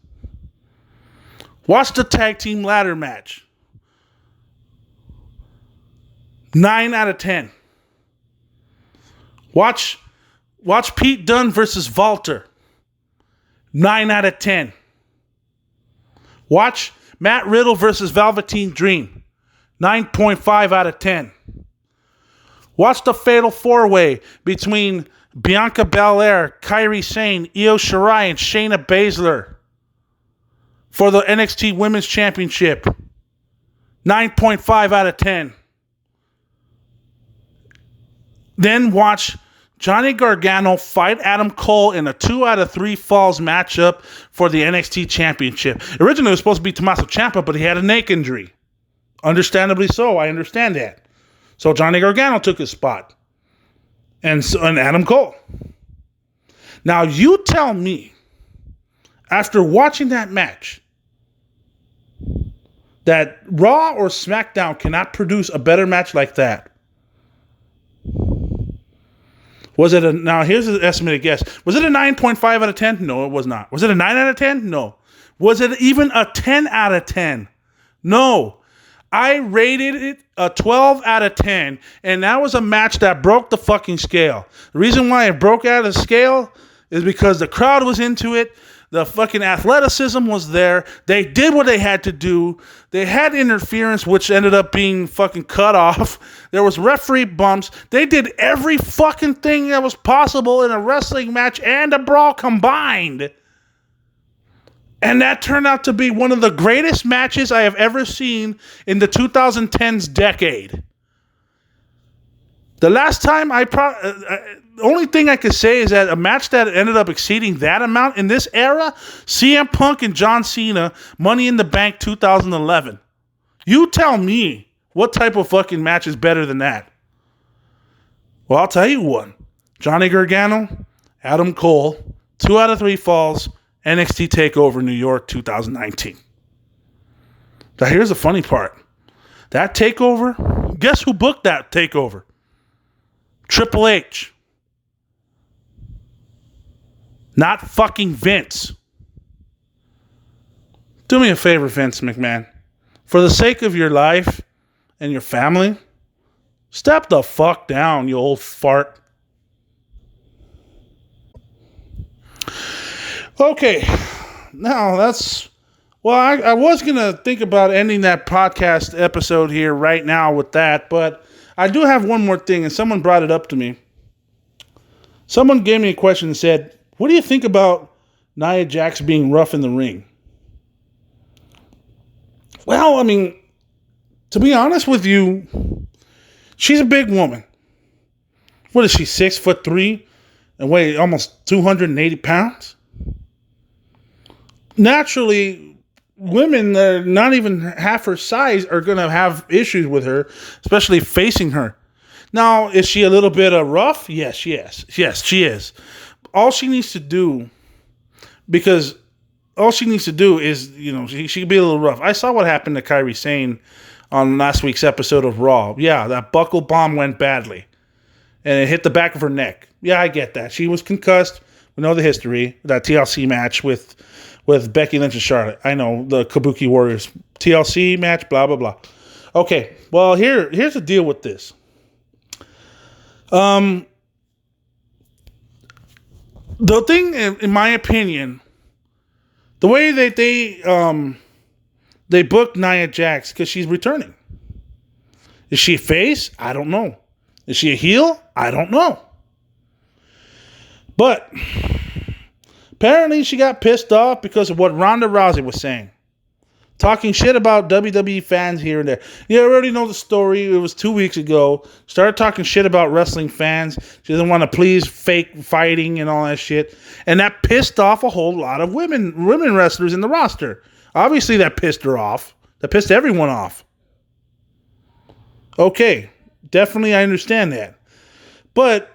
Watch the tag team ladder match. 9 out of 10. Watch Pete Dunne versus Walter. 9 out of 10. Watch Matt Riddle versus Velveteen Dream. 9.5 out of 10. Watch the Fatal 4-Way between Bianca Belair, Kairi Sane, Io Shirai, and Shayna Baszler for the NXT Women's Championship. 9.5 out of 10. Then watch Johnny Gargano fight Adam Cole in a 2 out of 3 falls matchup for the NXT Championship. Originally it was supposed to be Tommaso Ciampa, but he had a neck injury. Understandably so. I understand that. So Johnny Gargano took his spot. And Adam Cole. Now, you tell me, after watching that match, that Raw or SmackDown cannot produce a better match like that. Was it now here's an estimated guess. Was it a 9.5 out of 10? No, it was not. Was it a 9 out of 10? No. Was it even a 10 out of 10? No. I rated it a 12 out of 10, and that was a match that broke the fucking scale. The reason why it broke out of the scale is because the crowd was into it. The fucking athleticism was there. They did what they had to do. They had interference, which ended up being fucking cut off. There was referee bumps. They did every fucking thing that was possible in a wrestling match and a brawl combined. And that turned out to be one of the greatest matches I have ever seen in the 2010s decade. The last time the only thing I could say is that a match that ended up exceeding that amount in this era, CM Punk and John Cena, Money in the Bank 2011. You tell me what type of fucking match is better than that. Well, I'll tell you one. Johnny Gargano, Adam Cole, 2 out of 3 falls, NXT TakeOver New York 2019. Now here's the funny part. That TakeOver, guess who booked that TakeOver? Triple H. Not fucking Vince. Do me a favor, Vince McMahon. For the sake of your life and your family, step the fuck down, you old fart. Okay. Now that's... Well, I was going to think about ending that podcast episode here right now with that, but I do have one more thing, and someone brought it up to me. Someone gave me a question and said, what do you think about Nia Jax being rough in the ring? Well, I mean, to be honest with you, she's a big woman. What is she, 6'3" and weigh almost 280 pounds? Naturally, women that are not even half her size are going to have issues with her, especially facing her. Now, is she a little bit rough? Yes, she is. Yes, she is. All she needs to do, because all she needs to do is, she can be a little rough. I saw what happened to Kairi Sane on last week's episode of Raw. Yeah, that buckle bomb went badly, and it hit the back of her neck. Yeah, I get that. She was concussed. We know the history. That TLC match with Becky Lynch and Charlotte. I know, the Kabuki Warriors. TLC match, blah, blah, blah. Okay, well, here's the deal with this. The thing, in my opinion, the way that they booked Nia Jax, because she's returning. Is she a face? I don't know. Is she a heel? I don't know. But apparently she got pissed off because of what Ronda Rousey was saying. Talking shit about WWE fans here and there. You already know the story. It was 2 weeks ago. Started talking shit about wrestling fans. She doesn't want to please fake fighting and all that shit. And that pissed off a whole lot of women wrestlers in the roster. Obviously that pissed her off. That pissed everyone off. Okay. Definitely I understand that. But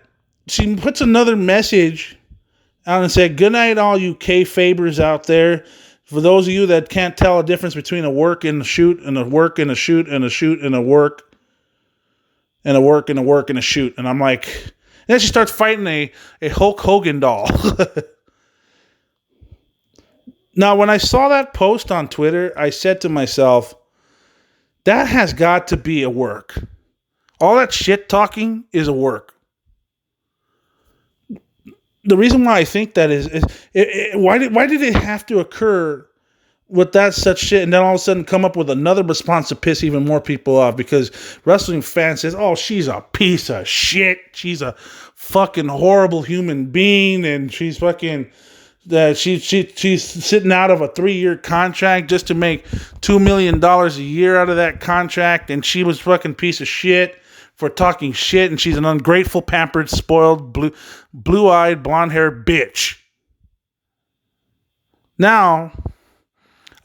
she puts another message out and said, good night all you kayfabers out there. For those of you that can't tell a difference between a work and a shoot and a work and a shoot and a shoot and a work and a work and a work and a shoot. And I'm like, and then she starts fighting a Hulk Hogan doll. Now, when I saw that post on Twitter, I said to myself, that has got to be a work. All that shit talking is a work. The reason why I think that is why did it have to occur with that such shit and then all of a sudden come up with another response to piss even more people off? Because wrestling fans says, oh, she's a piece of shit. She's a fucking horrible human being, and she's fucking she's sitting out of a 3-year contract just to make $2 million a year out of that contract, and she was fucking piece of shit for talking shit, and she's an ungrateful, pampered, spoiled, blue-eyed, blonde-haired bitch. Now,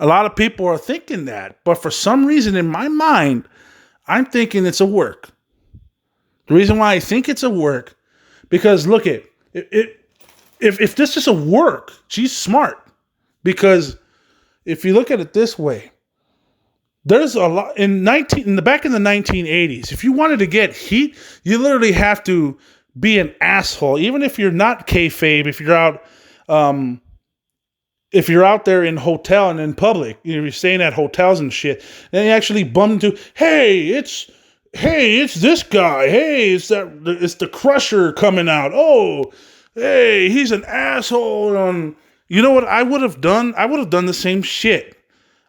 a lot of people are thinking that, but for some reason in my mind, I'm thinking it's a work. The reason why I think it's a work, because look it if this is a work, she's smart. Because if you look at it this way, there's a lot back in the 1980s. If you wanted to get heat, you literally have to be an asshole. Even if you're not kayfabe, if you're out there in hotel and in public, you're staying at hotels and shit, then you actually bump into, hey, it's this guy. Hey, it's the Crusher coming out. Oh, hey, he's an asshole. You know what I would have done? I would have done the same shit.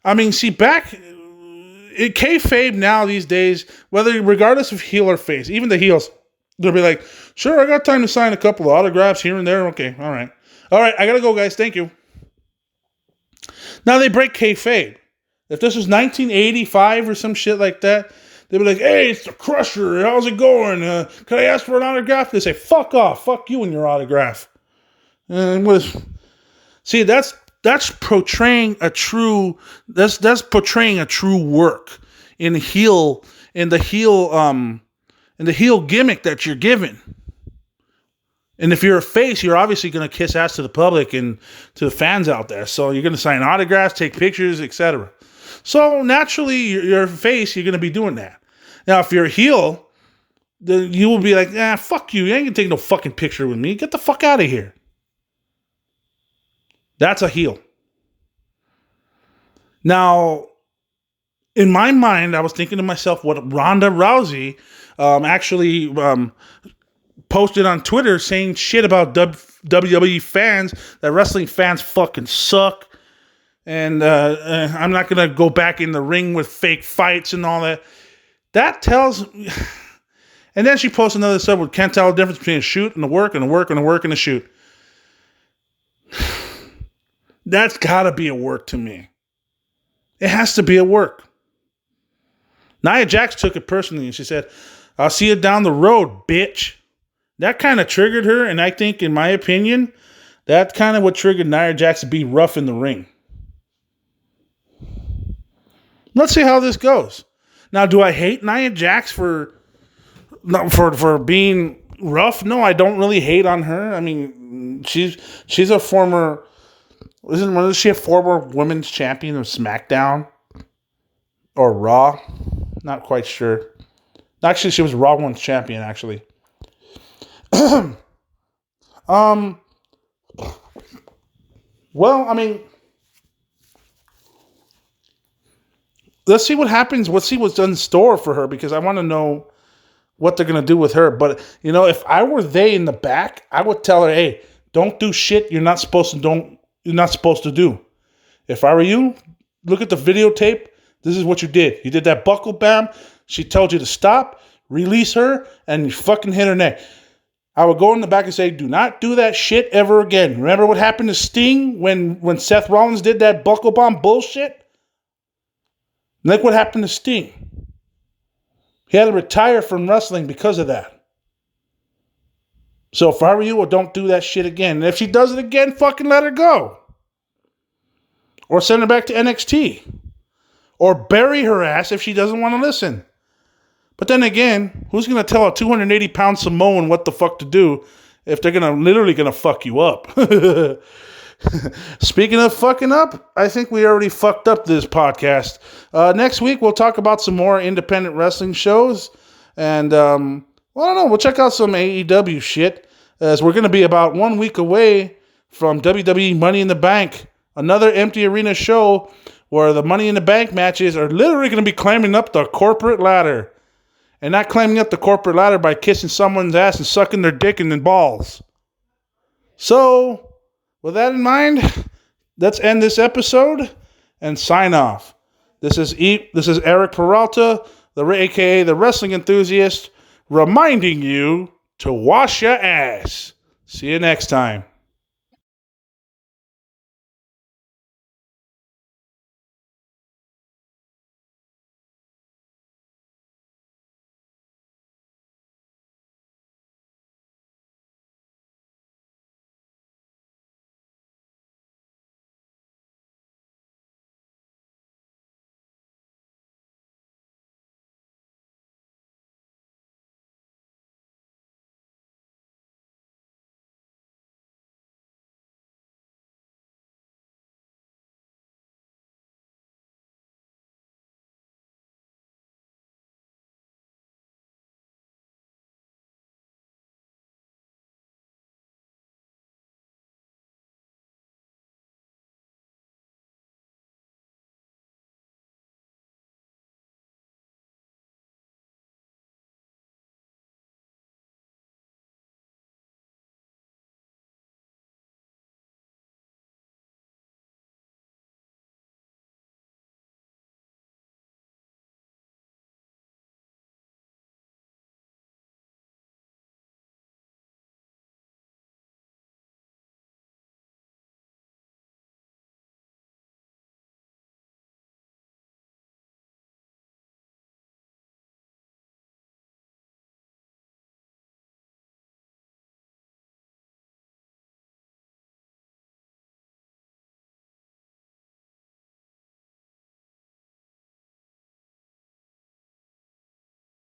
I mean, see, kayfabe now these days, regardless of heel or face, even the heels, they'll be like, sure, I got time to sign a couple of autographs here and there. Okay, all right, I gotta go, guys. Thank you. Now they break kayfabe. If this was 1985 or some shit like that, they'd be like, hey, it's the Crusher. How's it going? Can I ask for an autograph? They say, fuck off. Fuck you and your autograph. See, that's portraying a true work in the heel gimmick that you're given. And if you're a face, you're obviously going to kiss ass to the public and to the fans out there. So you're going to sign autographs, take pictures, etc. So naturally, you're a face, you're going to be doing that. Now, if you're a heel, then you will be like, fuck you. You ain't going to take no fucking picture with me. Get the fuck out of here. That's a heel. Now, in my mind, I was thinking to myself what Ronda Rousey actually posted on Twitter saying shit about WWE fans, that wrestling fans fucking suck. And I'm not going to go back in the ring with fake fights and all that. That tells... And then she posted another sub with can't tell the difference between a shoot and a work and a work and a work and a shoot. That's got to be a work to me. It has to be a work. Nia Jax took it personally and she said, I'll see you down the road, bitch. That kind of triggered her, and I think, in my opinion, that's kind of what triggered Nia Jax to be rough in the ring. Let's see how this goes. Now, do I hate Nia Jax for being rough? No, I don't really hate on her. I mean, she's a former... Wasn't she a former women's champion of SmackDown? Or Raw? Not quite sure. Actually, she was Raw Women's champion, actually. Well, I mean, let's see what happens. Let's see what's in store for her, because I want to know what they're going to do with her. But, if I were in the back, I would tell her, hey, don't do shit you're not supposed to do. If I were you, look at the videotape. This is what you did. You did that buckle bam. She told you to stop, release her, and you fucking hit her neck. I would go in the back and say, do not do that shit ever again. Remember what happened to Sting when Seth Rollins did that buckle bomb bullshit? Look what happened to Sting. He had to retire from wrestling because of that. So if I were you, don't do that shit again. And if she does it again, fucking let her go. Or send her back to NXT. Or bury her ass if she doesn't want to listen. But then again, who's going to tell a 280-pound Samoan what the fuck to do if they're literally going to fuck you up? Speaking of fucking up, I think we already fucked up this podcast. Next week, we'll talk about some more independent wrestling shows. And, I don't know. We'll check out some AEW shit, as we're going to be about 1 week away from WWE Money in the Bank. Another empty arena show where the Money in the Bank matches are literally going to be climbing up the corporate ladder. And not climbing up the corporate ladder by kissing someone's ass and sucking their dick and then balls. So, with that in mind, let's end this episode and sign off. This is Eric Peralta, aka the Wrestling Enthusiast, reminding you to wash your ass. See you next time.